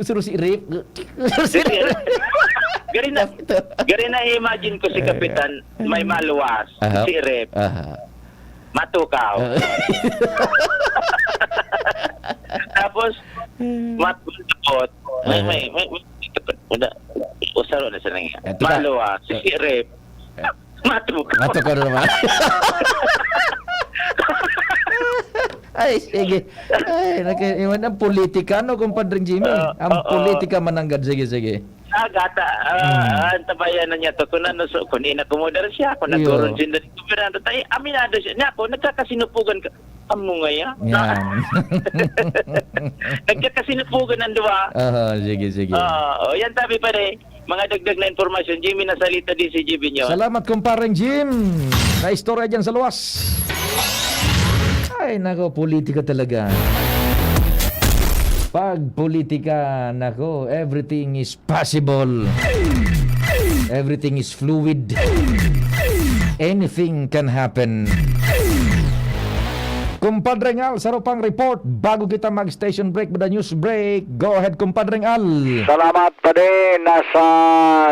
Suruh sirip. Gari na imagine ko si kapitan may maluwas, sirip. Matukaw. Tapos matulot. May usaro na sa nangyay. Maluwas, sirip. Matukaw naman. Ay, sige. Ay, iwan ang politika, no, kumpadring Jimmy? Ang politika mananggad. Sige. Agata, antabayan na niya to. Kung inakomodar siya, kung nagkaroon siya na gobyerno tayo, aminado siya. Niya ako, nagkakasinupugan ka. Amo nga yan. Nagkakasinupugan ng dua. Sige. Yan tabi pa rin. Mga dagdag na informasyon. Jimmy, nasalita din si Jimmy nyo. Salamat, kumpareng Jim. Na istorya dyan sa luwas. Ay, nako, politika talaga. Pag politika, nako, everything is possible. Everything is fluid. Anything can happen. Kumpadreng Al, sarupang report bago kita mag-station break with the news break. Go ahead, Kumpadreng Al. Salamat pa din. Nasa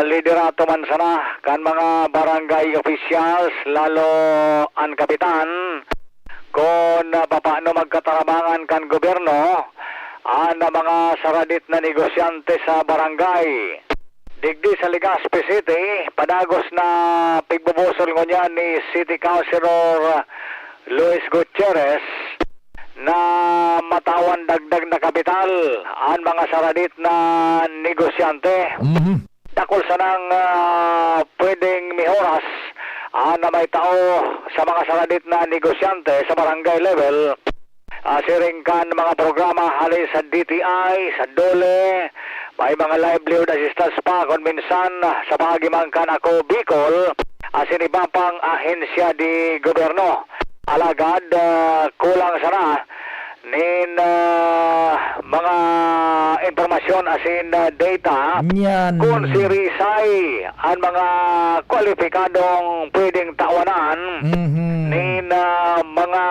liderato man sana kan mga barangay officials, lalo ang kapitan, kung paano magkatarabangan kan gobyerno ang mga saradit na negosyante sa barangay. Digdi sa Legazpi City, padagos na pigbubusol ngunyan ni City Councilor Luis Gutierrez na matawan dagdag na kapital ang mga saradit na negosyante. Dakol sa nang pwedeng mihoras na may tao sa mga saradit na negosyante sa barangay level. Siringkan mga programa halis sa DTI, sa DOLE, may mga livelihood assistance pa kung minsan sa pagimangkan ako Bicol, sinibapang ahensya di gobyerno. Alagad kulang sana nin mga informasyon asin data kung si Rizay ang mga kwalipikadong pwedeng tawanan nin mga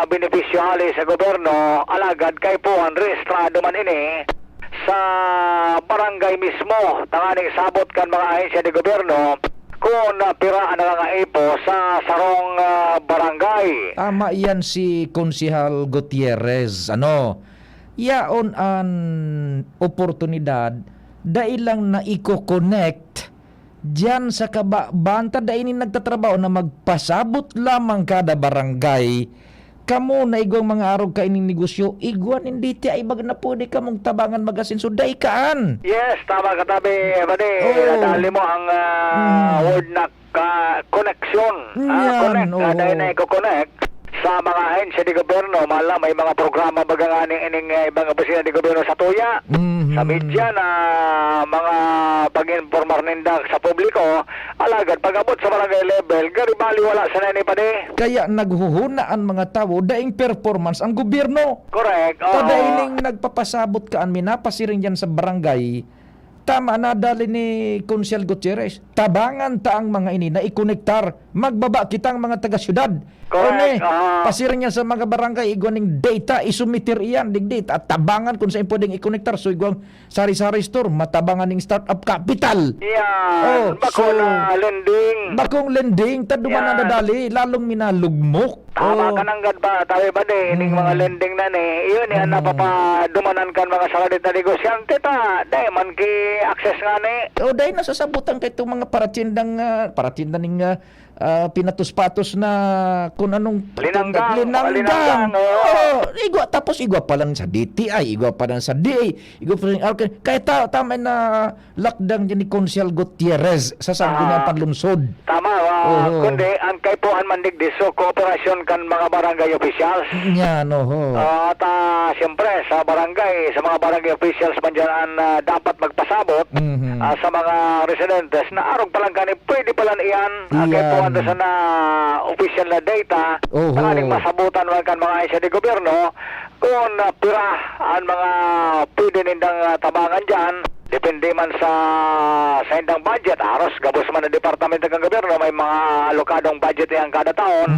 beneficiary sa gobyerno. Alagad kay po ang rehistrado man ini sa barangay mismo tanganing sabot kan mga ahensya de gobyerno kung pira ang nangangaipo sa sarong barangay. Tama yan si Konsehal Gutierrez. Yaon ang oportunidad dahil lang na i-connect dyan sa kababanta dahil nagtatrabaho na magpasabot lamang kada barangay. Kamu na igwang mga araw ka ining negosyo, igwan hindi ti ay bag na pwede ka mong tabangan magasin so day kaan. Yes, tama ka tabi. Nadali mo ang word na connection. Connect. Dahil na i-connect sa mga ahensya di gobyerno. Mala may mga programa bagang ining ibang opisina di gobyerno sa tuya. Sa media na mga pag-informar nindak sa publiko. Alagad, pag-abot sa barangay level, garibali wala sa nani pa di. Kaya naghuhuna ang mga tao daing performance ang gobyerno. Correct. Tadaining nagpapasabot ka ang minapasiring dyan sa barangay. Tama na dali ni Konsehal Gutierrez. Tabangan ta ang mga ini na ikonektar magbaba kitang mga taga-syudad. Correct. Pasiring niya sa mga barangay, igwaning data, isumitir iyan, digdate, at tabangan kung saan pwedeng i-connectar. So, igwang sari-sari store, matabangan ng startup capital. Yan. Bako na lending. Bakong lending, taduman na dadali, lalong minalugmok. Tama ka nang gadpa, tabi ba ining mga lending na ni, iyon yan napapadumanan kan mga saladit na negosyante ta, dahil man ki access nga ni. O dahil nasasabutan kay itong mga paratindang ning pinatus-patos na kung anong Linanggang. Igwa tapos igwa pa lang sa DTI, igwa pa lang sa DA, igwa pa lang kaya tama na lockdown ni Consial Gutierrez sa sangguniang panlungsod. Tama, kundi ang kay Puan Mandigdis, so kooperasyon kan mga barangay officials. Yan, At siyempre sa barangay, sa mga barangay officials man dyan dapat magpasabot sa mga residentes na arog palang kani pwede palang iyan kay Puan doon sa na official na data na aning masabutan man kan mga isya di gobyerno kung pira ang mga pwede nindang tabangan dyan. Depende man sa indang budget, aros gabos man ng departamento ng gobyerno, may mga alokadong budget yan kada taon.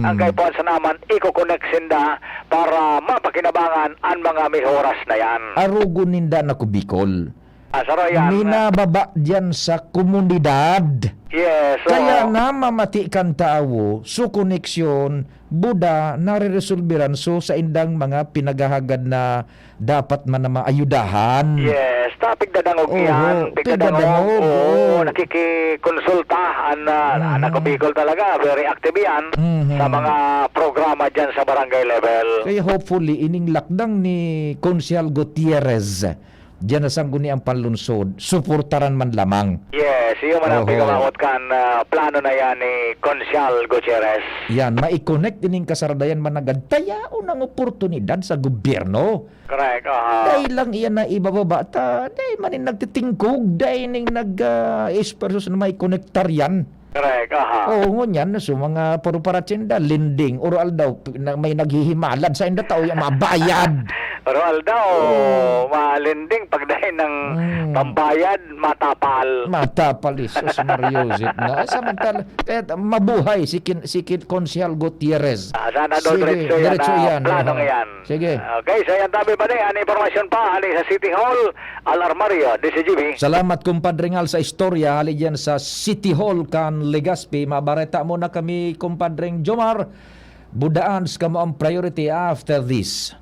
Ang kay Puan sa naman, iko-connect sinda para mapakinabangan ang mga may oras na yan. Arugo ninda na kubikol. Yan. Minababa dyan sa komunidad. Yes. Kaya na mamati kan tao, so koneksyon, Buda, nare-resolveran so sa indang mga pinagahagad na dapat man na maayudahan. Yes, pigdadangog yan. Pigdadangog. Nakikikonsulta. Anak ko Bicol talaga, very active yan sa mga programa dyan sa barangay level. Kaya hopefully, ining lakdang ni Consial Gutierrez, diyan na sangguni ang panlunsod, suportaran man lamang. Yes, yung man ang pigamawat kan plano na yan ni Consial Gutierrez. Yan, ma-connect ining kasaradayan managad, tayaon ang oportunidad sa gobyerno. Correct. Dahil lang iyan na ibababa, dahil manin nagtitingkog, dahil ning nag-espersos na may connectar yan. Correct. Oo, ngunyan, so mga paruparatsinda, lending, oral daw, may naghihimalad sa inda tao yung mabayad. Oral daw, malending pagdahin ng pambayad, matapal. Matapal, Jesus Mariozit na. Samantala, mabuhay si Consial Gutierrez. Sana doon diretso yan. Plano yan. Sige. Okay, so yan tabi pa ang informasyon pa, ali sa City Hall, Alarmario, DCGB. Salamat kumpadre ngal sa istorya, ali dyan sa City Hall kan Legazpi. Mabareta mo na kami kumpadreng Jomar. Budaan ka mo ang priority after this.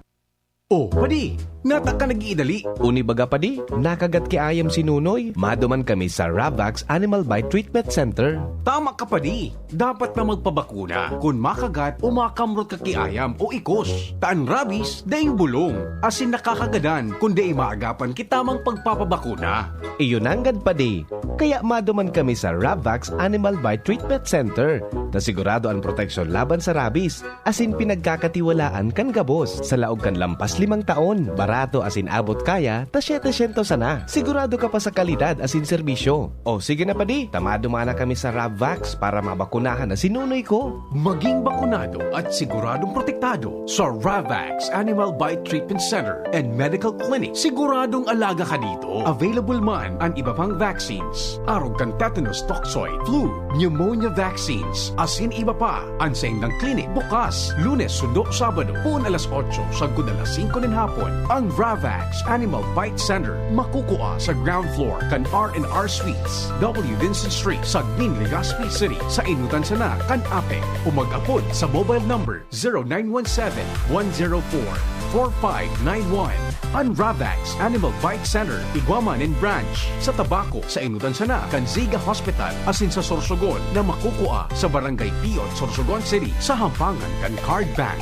Oh, padi, nata ka nag-iidali. Uni baga padi, nakagat ki ayam si Nunoy. Maduman kami sa Ravax Animal Bite Treatment Center. Tama ka padi, dapat na magpabakuna kung makagat o makamrot ka kiayam o ikos. Taan rabies, daing bulong. Asin nakakagadan kung di maagapan kitamang pagpapabakuna. Iyon anggad padi. Kaya maduman kami sa Ravax Animal Bite Treatment Center. Na sigurado ang proteksyon laban sa rabies. Asin pinagkakatiwalaan kan gabos. Sa laog kan lampas 5 taon. Barato asin abot kaya, ta 700 sana. Sigurado ka pa sa kalidad asin serbisyo. O sige na padi, tamado mana kami sa Ravax para mabakunahan na sinunoy ko. Maging bakunado at siguradong protektado sa Ravax Animal Bite Treatment Center and Medical Clinic. Siguradong alaga ka dito. Available man ang iba pang vaccines. Arog kang tetanus toxoid, flu, pneumonia vaccines, asin iba pa. Ang sa indang clinic bukas, Lunes, Sundo, Sabado, pun alas 8, sagud alas 5 ng hapon. Ang Ravax Animal Bite Center makukuha sa ground floor kan R&R Suites, W. Vincent Street, Sagbin, Legazpi City. Sa inutan sana kan APE o mag-apod sa mobile number 0917-104-4591. Ang Ravax Animal Bite Center, Iguaman and Branch. Sa Tabaco, sa inutan sana kan Ziga Hospital, asin sa Sorsogon na makukuha sa Barangay Piot, Sorsogon City, sa Hampangan kan Card Bank.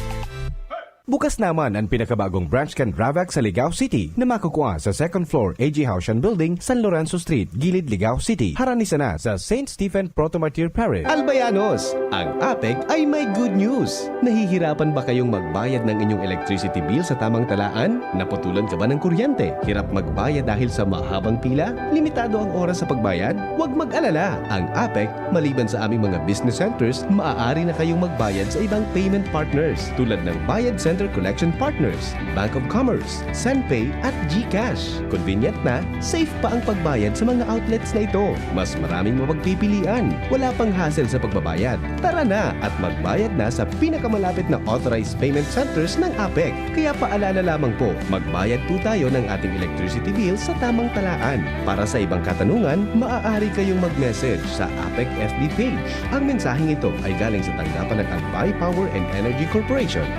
Bukas naman ang pinakabagong branch kan Ravax sa Ligao City na makukuha sa 2nd floor AG Haushan Building, San Lorenzo Street, Gilid, Ligao City. Haranisa na sa St. Stephen Protomartyr Parish. Albayanos, ang APEC ay may good news. Nahihirapan ba kayong magbayad ng inyong electricity bill sa tamang talaan? Naputulan ka ba ng kuryente? Hirap magbayad dahil sa mahabang pila? Limitado ang oras sa pagbayad? Huwag mag-alala. Ang APEC, maliban sa aming mga business centers, maaari na kayong magbayad sa ibang payment partners tulad ng Bayad Center Center Collection Partners, Bank of Commerce, SendPay at GCash. Convenient na, safe pa ang pagbayad sa mga outlets na ito. Mas maraming mapagpipilian. Wala pang hassle sa pagbabayad. Tara na at magbayad na sa pinakamalapit na authorized payment centers ng APEC. Kaya paalala lamang po, magbayad po tayo ng ating electricity bill sa tamang talaan. Para sa ibang katanungan, maaari kayong mag-message sa APEC FB page. Ang mensaheng ito ay galing sa tanggapan ng Albay Power and Energy Corporation.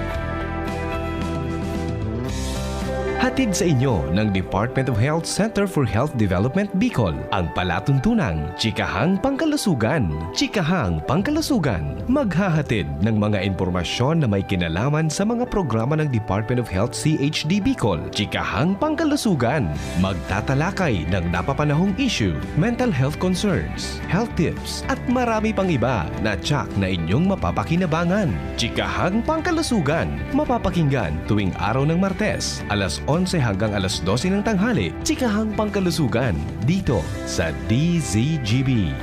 Hatid sa inyo ng Department of Health Center for Health Development Bicol ang palatuntunang Chikahang Pangkalusugan. Chikahang Pangkalusugan, maghahatid ng mga impormasyon na may kinalaman sa mga programa ng Department of Health CHD Bicol. Chikahang Pangkalusugan, magtatalakay ng napapanahong issue, mental health concerns, health tips, at marami pang iba na tsak na inyong mapapakinabangan. Chikahang Pangkalusugan, mapapakinggan tuwing araw ng Martes, alas 11 hanggang alas 12 ng tanghali. Chikahang Pangkalusugan, dito sa DZGB.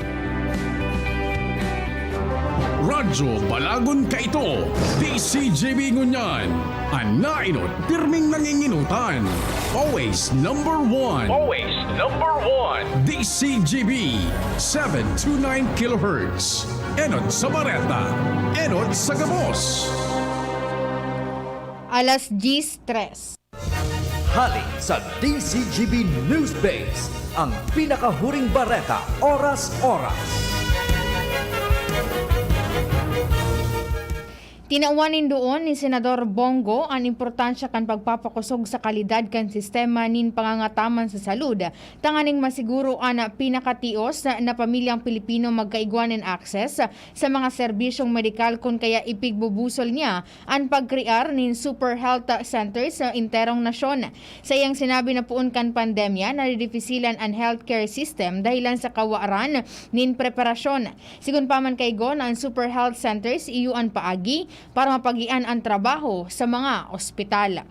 Radyo Balagon ka ito, DCGB Ngunyan, anainot pirming nanginginutan. Always number one. Always number one. DCGB, 729 kHz. Enot sa Bareta, enot sa Gabos. Alas 10:03. Hali sa DCGB News Base, ang pinakahuring bareta oras-oras. Tinauwanin doon ni Senador Bongo ang importansya kan pagpapakusog sa kalidad kan sistema nin pangangataman sa salud. Tanganing masiguro ang pinakatios na pamilyang Pilipino magkaigwanan access sa mga serbisyong medikal kung kaya ipigbubusol niya ang pagkrear nin super health centers sa interong nasyon. Sa iyang sinabi na puon kan pandemya na didifisilan ang healthcare system dahilan sa kawaran nin preparasyon. Sigun pa man kaigon ang super health centers iyuan paagi para mapagian ang trabaho sa mga ospital.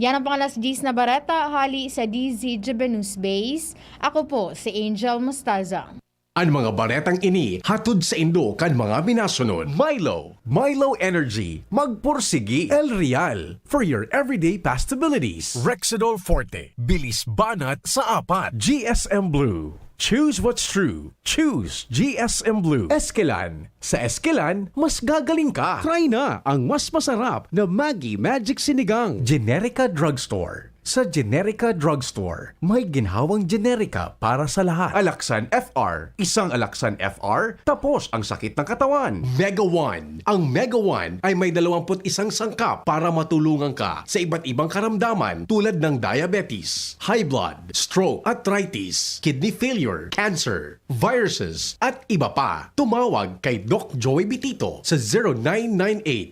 Yan ang pangalas 10 na bareta, hali sa DZGB News Base. Ako po si Angel Mostaza. Ang mga baretang ini hatod sa Indo kan mga minasunod. Milo Energy, magpursigi. El Real, for your everyday pastabilities. Rexidol Forte, bilis banat sa apat. GSM Blue, choose what's true. Choose GSM Blue. Eskelan, sa Eskelan, mas gagaling ka. Try na ang mas masarap na Maggi Magic Sinigang. Generica Drugstore. Sa Generica Drugstore, may ginhawang generika para sa lahat. Alaksan FR, isang Alaksan FR, tapos ang sakit ng katawan. Mega One. Ang Mega One ay may 21 sangkap para matulungan ka sa iba't ibang karamdaman tulad ng diabetes, high blood, stroke, arthritis, kidney failure, cancer, viruses, at iba pa. Tumawag kay Doc Joey Bitito sa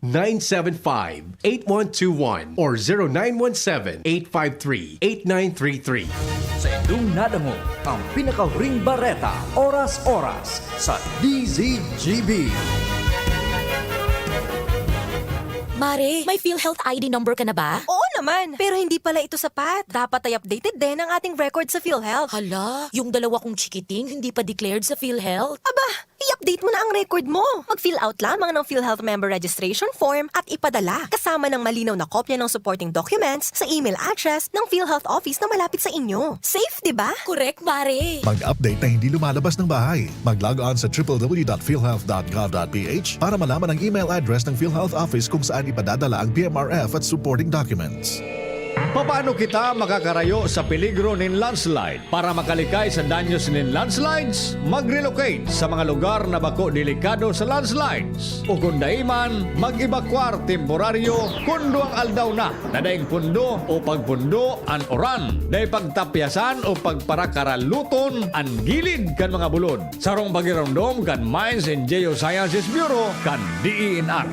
0998-975-8121 or 0917-853-8933. Sa inyong nadamo, ang pinakahuring bareta oras-oras sa DZGB. Mare, may PhilHealth ID number ka na ba? Oo naman, pero hindi pala ito sapat. Dapat ay updated din ang ating record sa PhilHealth. Hala, yung dalawa kong chikiting hindi pa declared sa PhilHealth. Aba, i-update mo na ang record mo. Mag-fill out lamang ng PhilHealth member registration form at ipadala kasama ng malinaw na kopya ng supporting documents sa email address ng PhilHealth office na malapit sa inyo. Safe, di ba? Correct, Mare. Mag-update na hindi lumalabas ng bahay. Mag-log on sa www.philhealth.gov.ph para malaman ang email address ng PhilHealth office kung saan ipadadala ang PMRF at supporting documents. Paano kita makakarayo sa peligro ng landslide? Para makalikay sa danyos ng landslides, mag-relocate sa mga lugar na bako delikado sa landslides. O kung daiman, mag-evacuar temporaryo kundo ang aldaw na. Nadaing pundo o pagpundo an oran. Day pagtapyasan o pagparakaraluton an gilid kan mga bulod. Sarong pagiromdom kan Mines and Geosciences Bureau kan DENR.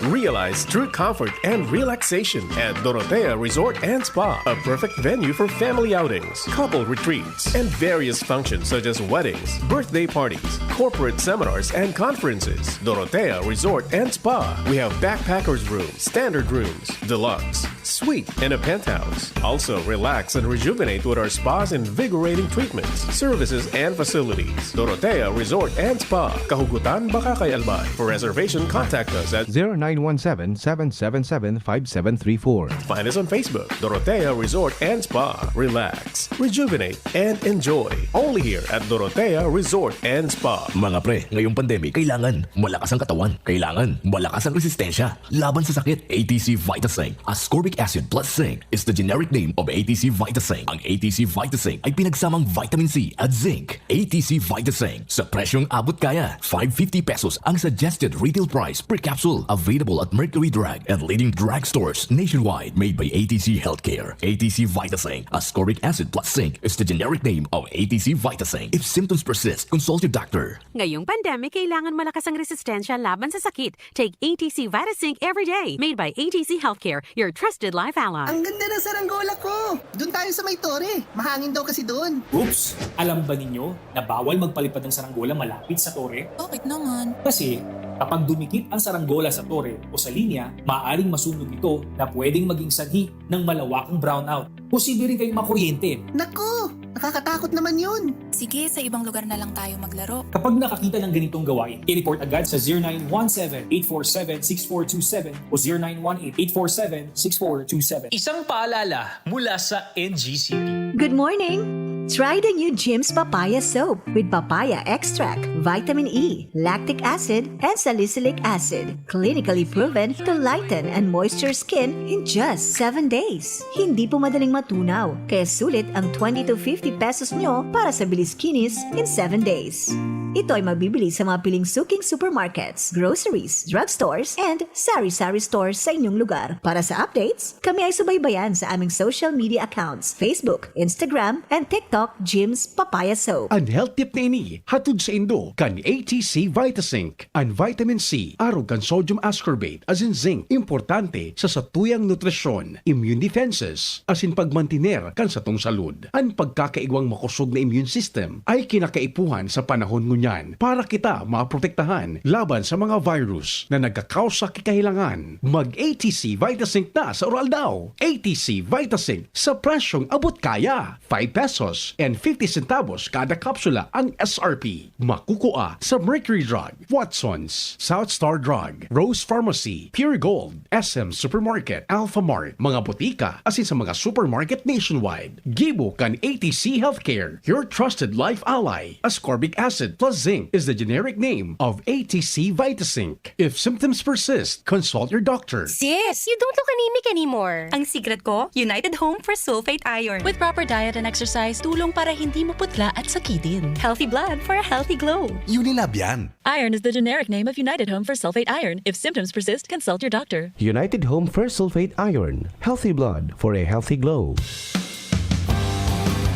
Realize true comfort and relaxation at Dorotea Resort and Spa, a perfect venue for family outings, couple retreats, and various functions such as weddings, birthday parties, corporate seminars, and conferences. Dorotea Resort and Spa. We have backpackers rooms, standard rooms, deluxe, suite, and a penthouse. Also, relax and rejuvenate with our spa's invigorating treatments, services, and facilities. Dorotea Resort and Spa, Kahugutan, Bakakay, Albay. For reservation, contact us at 0917-777-5734. Find us on Facebook, Dorotea Resort and Spa. Relax, rejuvenate, and enjoy. Only here at Dorotea Resort and Spa. Mga pre, ngayong pandemic, kailangan malakas ang katawan. Kailangan malakas ang resistensya. Laban sa sakit, ATC Vitasync. Ascorbic acid plus zinc is the generic name of ATC Vitasync. Ang ATC Vitasync ay pinagsamang vitamin C at zinc. ATC Vitasync. Sa presyong abot kaya, 550 pesos ang suggested retail price per capsule. Available at Mercury Drug and leading drugstores nationwide. Made by ATC Healthcare. ATC Vitasync. Ascorbic acid plus zinc is the generic name of ATC Vitasync. If symptoms persist, consult your doctor. Ngayong pandemic, kailangan malakas ang resistensya laban sa sakit. Take ATC Vitasync every day. Made by ATC Healthcare, your trusted life ally. Ang ganda ng saranggola ko! Doon tayo sa may tore. Mahangin daw kasi doon. Oops! Alam ba ninyo na bawal magpalipad ng saranggola malapit sa tore? Bakit naman? Kasi kapag dumikit ang saranggola sa tore o sa linya, maaaring masunog ito na pwedeng maging sanhi ng malawakang brownout. Posible rin kayong makuryente. Naku! Nakakatakot naman yun. Sige, sa ibang lugar na lang tayo maglaro. Kapag nakakita ng ganitong gawain, i-report agad sa 0917-847-6427 o 0918-847-6427. Isang paalala mula sa NGCP. Good morning! Try the new Jim's Papaya Soap with papaya extract, vitamin E, lactic acid, and salicylic acid. Clinically proven to lighten and moisture skin in just 7 days. Hindi po madaling matunaw, kaya sulit ang 20 to 50 pesos nyo para sa bilis kinis in 7 days. Ito ay mabibili sa mga piling suking supermarkets, groceries, drugstores, and sari-sari stores sa inyong lugar. Para sa updates, kami ay subaybayan sa aming social media accounts, Facebook, Instagram, and TikTok, Jim's Papaya Soap. Ang health tip na ini, hatod sa Indo, kan ATC Vitasync. Ang vitamin C, arog kan sodium ascorbate, as in zinc, importante sa satuyang nutrisyon, immune defenses, as in pagmantiner kan sa tong salud. Ang pagkakaigwang makusog na immune system ay kinakaipuhan sa panahon ngunyan para kita maprotektahan laban sa mga virus na nagkakausa kikahilangan. Mag-ATC Vitasync na sa oral daw. ATC Vitasync sa presyong abot kaya. 5 pesos and 50 centavos kada kapsula ang SRP. Makukuha sa Mercury Drug, Watson's, South Star Drug, Rose Pharmacy, Pure Gold, SM Supermarket, Alpha Mart, mga butika, asin sa mga supermarket nationwide. Gibo kan ATC Healthcare, your trusted life ally. Ascorbic acid plus zinc is the generic name of ATC Vitasync. If symptoms persist, consult your doctor. Sis, you don't look anemic anymore. Ang secret ko, United Home for Sulfate Iron. With proper diet and exercise, tulong para hindi maputla at sakitin. Healthy blood for a healthy glow. Unilab yan. Iron is the generic name of United Home for Sulfate Iron. If symptoms persist, consult your doctor. United Home First Sulfate Iron. Healthy blood for a healthy glow.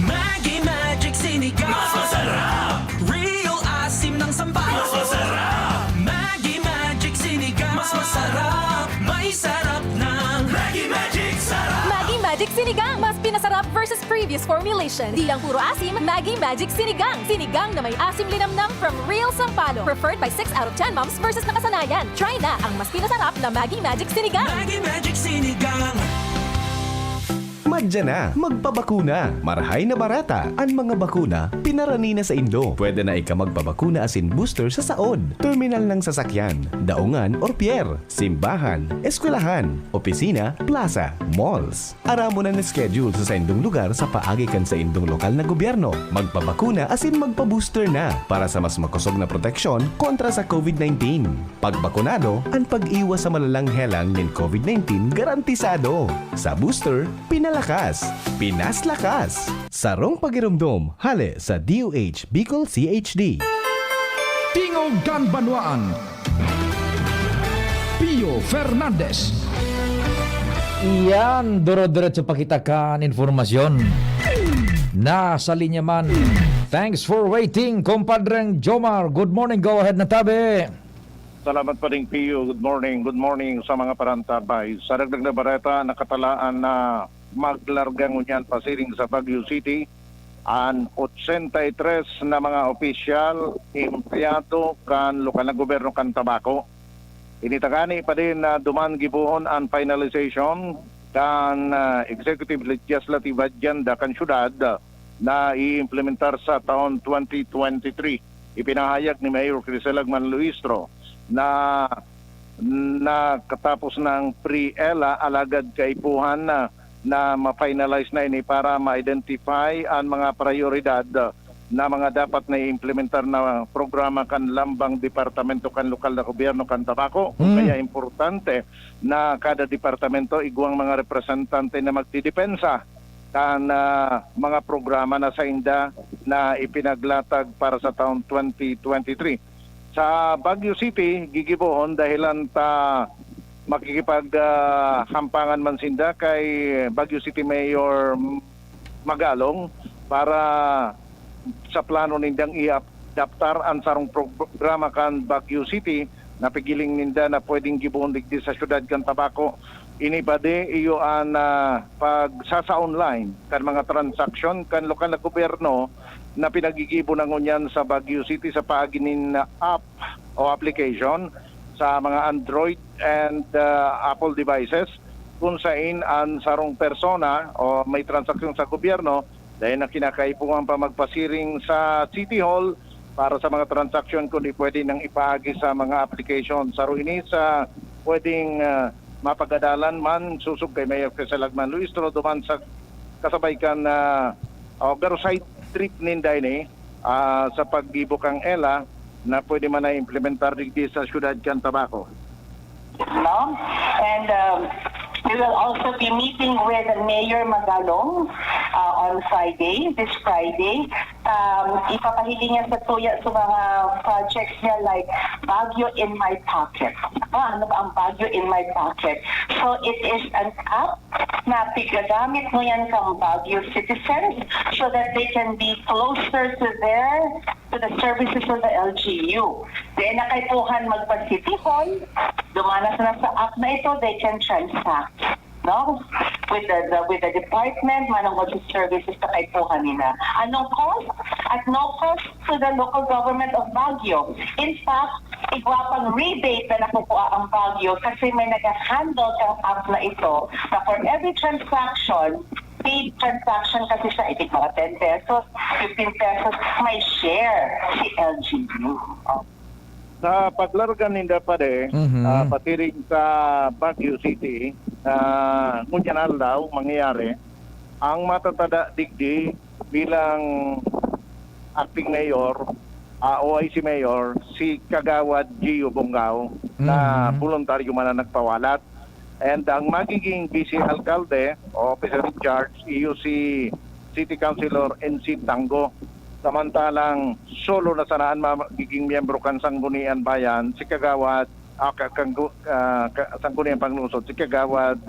Maggi Magic Sinigang. Mas masarap. Real asim ng sambal. Mas masarap. Maggi Magic Sinigang. Mas masarap. May sarap ng Maggi Magic Sarap. Maggi Magic Sinigang, mas pinasarap versus previous formulation. Di lang puro asim, Maggi Magic Sinigang. Sinigang na may asim linamnam from real Sampalo. Preferred by 6 out of 10 moms versus nakasanayan. Try na ang mas pinasarap na Maggi Magic Sinigang. Maggi Magic Sinigang. Madya na, magpabakuna. Marahay na barata. Ang mga bakuna, pinarani na sa Indo. Pwede na ika magpabakuna asin booster sa saod, terminal ng sasakyan, daungan or pier, simbahan, eskwelahan, opisina, plaza, malls. Aramo na schedule sa indong lugar sa paagikan sa indong lokal na gobyerno. Magpabakuna asin magpabooster na para sa mas makusog na proteksyon kontra sa COVID-19. Pagbakunado, ang pag-iwas sa malalang helang ng COVID-19 garantisado. Sa booster, pinalakas, pinaslakas. Sarong pagirumdom, hale sa DOH Bicol CHD. Tingog Ganbanwaan. Pio Fernandez. Iyan, duro-diretso pakitakan informasyon. Nasa linya man. Thanks for waiting, compadreng Jomar. Good morning, go ahead na tabi. Salamat pa rin, Pio. Good morning sa mga parantabay. Sa dagdag na bareta, nakatalaan na maglargang unyan pasiring sa Baguio City ang 83 na mga opisyal, empleyado kan lokal na gobyerno kan Tabaco. Initagani pa din na duman gibuhon ang finalization kan executive legislative agenda kan syudad na i-implementar sa taon 2023. Ipinahayag ni Mayor Criselagman Luistro na katapos ng pre-ELA alagad kaipuhan na ma-finalize na ini para ma-identify ang mga prioridad na mga dapat na i-implementar na programa kan lambang departamento kan lokal na gobyerno kan tabako. Kaya importante na kada departamento iguang mga representante na magdidepensa kan mga programa na sa inda na ipinaglatag para sa taong 2023. Sa Baguio City, gigibohon dahilan ta makikipaghampangan man sinda kay Baguio City Mayor Magalong para sa plano nindang i-adaptar ang sarong programa kan Baguio City na pigiling ninda na pwedeng gibuhon digdi sa syudad kan Tabaco. Inibade iyo ang pagsasa online kan mga transaksyon kan lokal na gobyerno na pinagigibo ng unyan sa Baguio City sa paaginin na app o application sa mga Android and Apple devices kung saan ang sarong persona o may transaksyon sa gobyerno dahil na kinakaipuan pa magpasiring sa City Hall para sa mga transaksyon kundi pwede nang ipaagi sa mga application. Sa ini sa pwedeng mapagadalan man susog kay Mayor Criselagman Luistro duman sa kasabay kan pero side trip ninday ni sa pagbibukang ELA na pwede man na implementar digdi sa syudad kan Tabaco. No? And we will also be meeting with Mayor Magalong on Friday, this Friday. Ipapahiling niya sa tuya sa mga projects niya like Baguio in my pocket. Ano ba ang Baguio in my pocket? So it is an app na pigagamit mo yan kang Baguio citizens so that they can be closer to the services of the LGU. Then nakaipuhan magpa-City Hall, dumanas na sa app na ito, they can transact. No? With the department, manong mga services na kaipuhan nila. Anong cost? At no cost to the local government of Baguio. In fact, igwapang rebate na nakukuha ang Baguio kasi may nag-handle ang app na ito na for every transaction, paid transaction kasi sa itig mga 10 pesos, 15 pesos, may share si LGU. Sa paglargan ninda pa patiring sa Baguio City, ngunyan daw mangyayari, ang matatada digdi bilang acting mayor, OIC mayor, si Kagawad Gio Bongao, na voluntaryo man na nagpawalat. And ang magiging vice alcalde, officer in charge, iyo si City Councilor NC Tango. Samantalang solo na sanaan magiging miyembro kan Sanggunian Bayan, si Kagawad Sanggunian Panglungsod, si Kagawad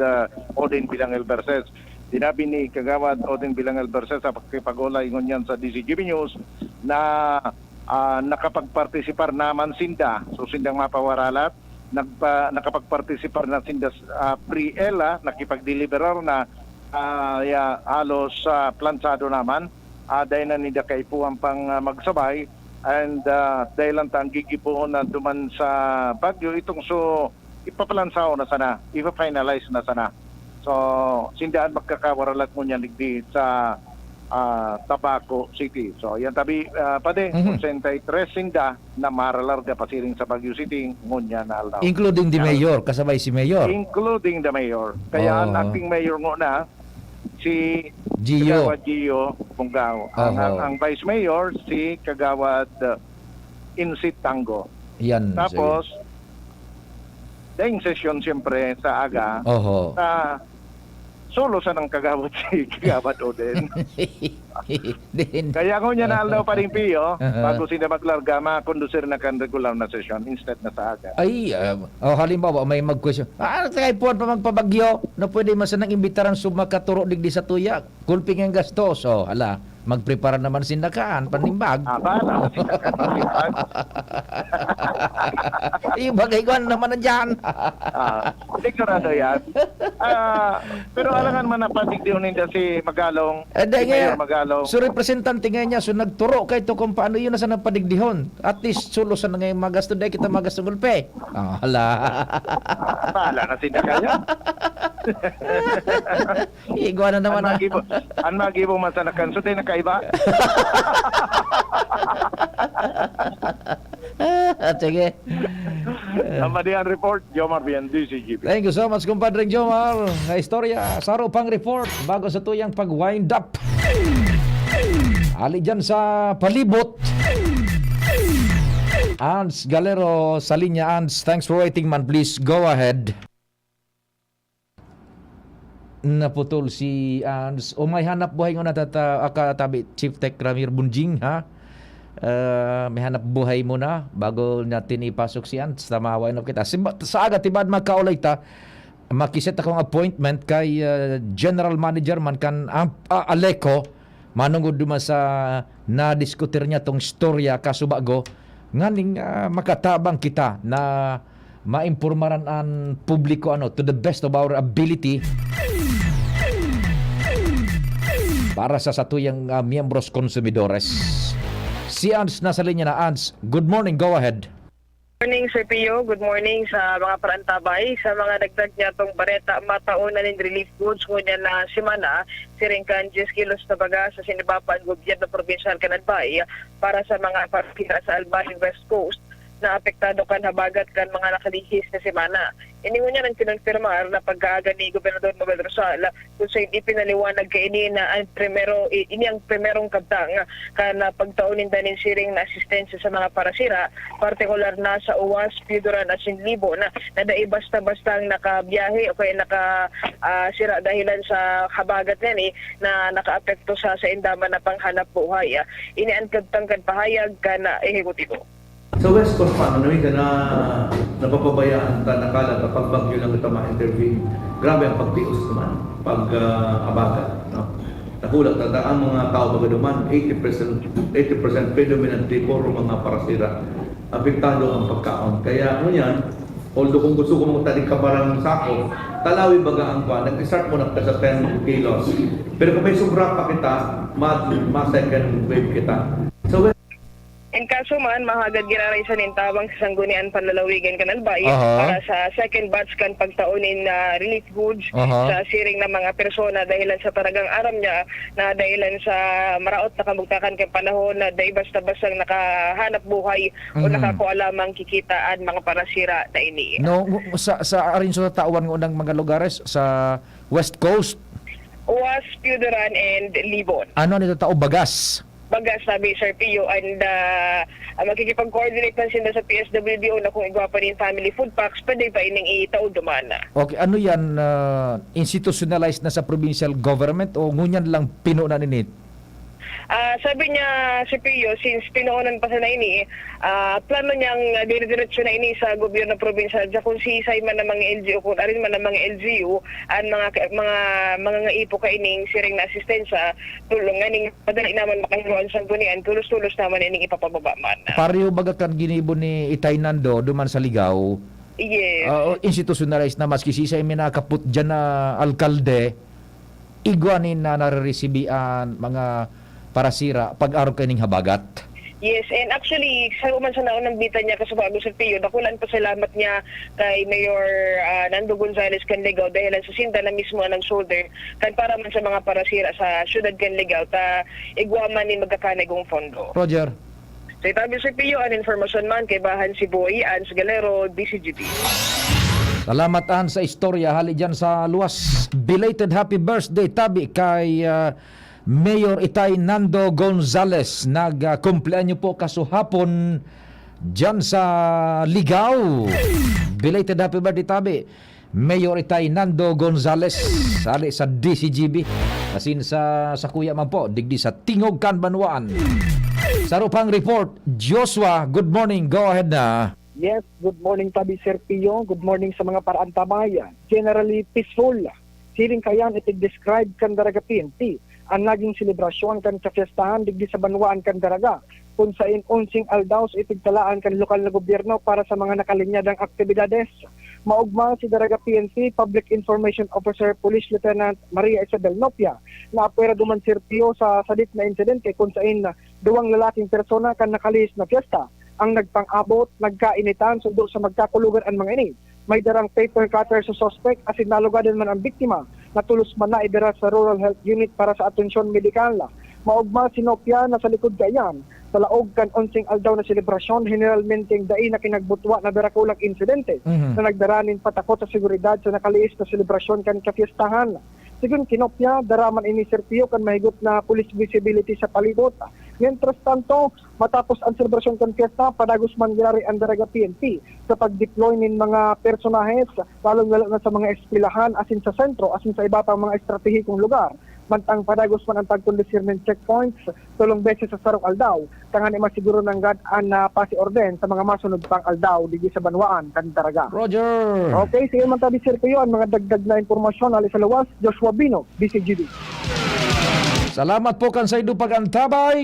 Odin Bilang Berses. Dinabi ni Kagawad Odin Bilang Berses sa pagkipag-ulay ngunyan sa DCGB News na nakapagpartisipar naman sinda, so sindang mapawaralat, nakapagpartisipar na sinda pre-ELA, nakipag-deliverar na halos plansado naman. Dahil na nila kaipuan pang magsabay and dahil lang tang gigipuon na duman sa Baguio itong so ipapalansaw na sana, ipa-finalize na sana. So sindaan magkakawaralat mo niya ligdi sa Tabaco City. So yan tabi pade 83 sinda na maralarga pasiring sa Baguio City ngunya na aldaw. Including the mayor, kasabay si mayor. Including the mayor. Kaya ang acting mayor mo na si Gio. Kagawad Gio Bongao. Ang vice mayor si Kagawad Insit Tango. Yan. Tapos daing session siyempre sa aga. Sa solo sa ng Kagawad si Kagawad Odin. Kaya kung yan aldaw pa rin piyo, bago sila maglarga, makondusir na kan regular na session instead na sa aga. Ay, halimbawa may mag-question. Kaipuan pa magpabagyo na pwede masanang imbitaran sumakaturo digdi sa tuya. Kulping ang gastos. So, hala, magprepara naman sinakaan, panimbag. Bala, sinakaan, panimbag. Yung bagay-guan naman na dyan. Sigurado yan. Pero alangan man napatigdiw ninda si Magalong, si Mayor Magalong. Tagalog. So representante nga niya, so nagturo kay to kung paano yun na sa napadigdihon. At least sulusan na ngayon magasto dahil kita magasto gulpe. Hala. Bahala na sila kaya. Igwa na naman. Ang magibo masanakan. So tayo nakaiba. Sige. Amadian Report, Jomar Bien, DCGP. Thank you so much, kumpadre Jomar. Nga istorya, saro pang report bago sa tuyang pag-wind up. Ali dyan sa palibot. Ans Galero sa linya. Ans, thanks for waiting man. Please go ahead. Naputol si Ans. O may hanap buhay nga akatabi Chief Tech Ramir Bunjing, ha? May hanap buhay muna bago natin ipasok si Ans. Tamawain up kita. Sa aga, tibad magkaulay ta, makiset akong appointment kay General Manager man kan Aleco. Manungod duman sa nadiskutir niya tong storya kasubago nganing makatabang kita na maimpormaran ang publiko to the best of our ability para sa satuyang miyembros konsumidores. Si Ans nasa linya na. Ans, good morning, go ahead. Good morning, Sir Pio. Good morning sa mga parantabay. Sa mga nagdag niya itong bareta, mataunan ng relief goods ngunyan na simana, siringkan 10 kilos na baga sa sinibapan gobyerno provincial Kanadbay para sa mga parkira sa Albay West Coast na apektado kan habagat kan mga nakalihis na semana. Iningon niya ng kinonfirmar na pagkaaga ni Gobernador Mabel Rosal kung sa hindi pinaliwanag kay ini na ang primerong kabtang na pagtaunin danin siring na asistensya sa mga parasira, partikular na sa UWAS, Piudoran at Sinlibo na dai basta-bastang nakabiyahe o kaya nakasira dahilan sa habagat niyan na nakaapekto sa indaman na panghanap buhay. Ini ang kabtang pahayag ka na ehekutibo. Sa West Coast pa, namiga na napapabayaan ta nakala kapag bagyo lang ito ma-intervene. Grabe ang pagtios naman, pag-abagat. Nakulat na ang mga tao magaduman, 80% predominantly puro mga parasira. Apektado ang pagkaon. Kaya ngunyan, although kung gusto ko magtadig ka parang sako, talawi baga ang pa, nag-start mo na sa 10 kilos. Pero kung may sobra pa kita, ma-second wave kita. So, In kaso man, mahagad ginaray sa nintawang sa Sanggunian Panlalawigan Kanalbay para sa second batch kan pagtaunin na relief goods sa siring ng mga persona dahilan sa paragang aram niya na dahilan sa maraot na kamugtakan kay panahon na dahi basta-bastang nakahanap buhay o nakakualamang kikitaan mga parasira na ini. No, sa arin sa tauan ng unang mga lugares sa West Coast? UWAS, Piudoran, and Libon. Ano nito tao bagas? Bagas, sabi Sir Pio, and makikipag-coordinate man sila sa PSWDO na kung igwapa rin family food packs, pwede pa ining itaw dumana. Okay, ano yan, institutionalized na sa provincial government o ngunyan lang pinuunan ninit? Sabi niya si Pio, since pinuunan pa sa na ini, plano niyang dire-diretso na ini sa gobyerno probinsya kung sisay man ng mga LGU, kung arin man ng mga LGU, ang mga ngaipo ka ining siring na asistensya, tulong nganing madali naman makahiruan sa gunian, tulos-tulos naman ining ipapababa man. Pareho baga kan ginibo ni Itay Nando duman sa Ligaw? Yes. Institutionalized na maski sisay minakaput dyan na alkalde, igwanin na nariresibian mga parasira pag-araw kaning habagat. Yes, and actually, sa uman sa naunang bita niya kasubago sa Pio, nakulan pa salamat niya kay Mayor Nando Gonzales Canligaw dahil sa sinta na mismo ang shoulder kan para man sa mga parasira sa syudad Canligaw ta igwaman ni magkakanigong fondo. Roger. Sa itabi sa Pio, ang informasyon man kay Bahan si Boy, Ans Galero, DCGP. Salamat sa istorya hali dyan sa luwas. Belated happy birthday tabi kay Mayor Itay Nando Gonzales. Nag-kumpleanyo po kasuhapon dyan sa Ligaw. Belated happy birthday tabi Mayor Itay Nando Gonzales sali sa DCGB. Kasin sa kuya man po digdi sa Tingog Kanbanwaan. Sa rupang report, Joshua, good morning, go ahead na. Yes, good morning tabi Sir Pio. Good morning sa mga parantabayan. Generally peaceful. Siring kayan itig describe kan daraga PNP. Ang naging selebrasyon kan kapiestahan digdi sa Banwaan kan daraga. Kung sa unsing aldaws itigtalaan kan lokal na gobyerno para sa mga nakalinyadang aktibidades. Maugma si Daraga PNP Public Information Officer Police Lieutenant Maria Isabel Nopia na apwera duman sirpiyo sa salit na insidente kung saan duwang lalaking persona kan nakalis na fiesta ang nagpang-abot, nagkainitan sundo sa magkakulugan ang mga ini. May darang paper cutter sa suspect asin nalugadan man ang biktima na tulos man na ibira sa Rural Health Unit para sa atensyon medikal. Maugma si Nopia na sa likod kayan sa laog kan onsing aldaw na selebrasyon generalmente dai na kinagbutwa na berakulang insidente na nagdaranin patakot sa seguridad sa nakaliis na selebrasyon kan kapiestahan. Sigun kinopya, daraman ini serpiyo kan mahigot na police visibility sa palibot. Mientras tanto, matapos ang selebrasyon kan fiesta, padagos man ginari ang Daraga PNP sa pag-deploy ng mga personahes, lalong-lalo na sa mga eskwelahan, asin sa sentro, asin sa iba pang mga estratehikong lugar. Mantang padagos man ang pagkondisir ng checkpoints, tulong beses sa sarong aldaw, tangan masiguro ng gadaan na pasi-orden sa mga masunod pang aldaw digi sa Banwaan, kan Daraga. Roger! Okay, sige man tabi serpiyo ang mga dagdag na impormasyon ali sa lawas, Joshua Bino, BCGB. Salamat po kan sa inyong pagantabay.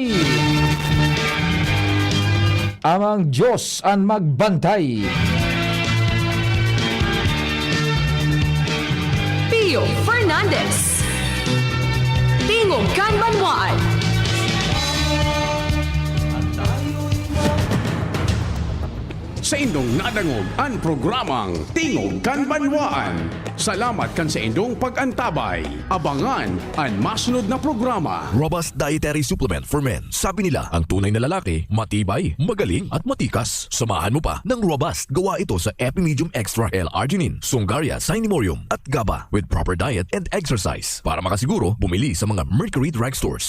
Amang Diyos ang magbantay. Pio Fernandez. Tingog Kanbanwaan. Sa indong nadangog ang programang Tingog Kanbanwaan. Salamat kan sa indong pag-antabay. Abangan ang masunod na programa. Robust Dietary Supplement for Men. Sabi nila, ang tunay na lalaki, matibay, magaling at matikas. Samahan mo pa ng Robust. Gawa ito sa Epimedium Extra L-Arginine, Songaria Cinnamomum at GABA with proper diet and exercise. Para makasiguro, bumili sa mga Mercury Drugstores.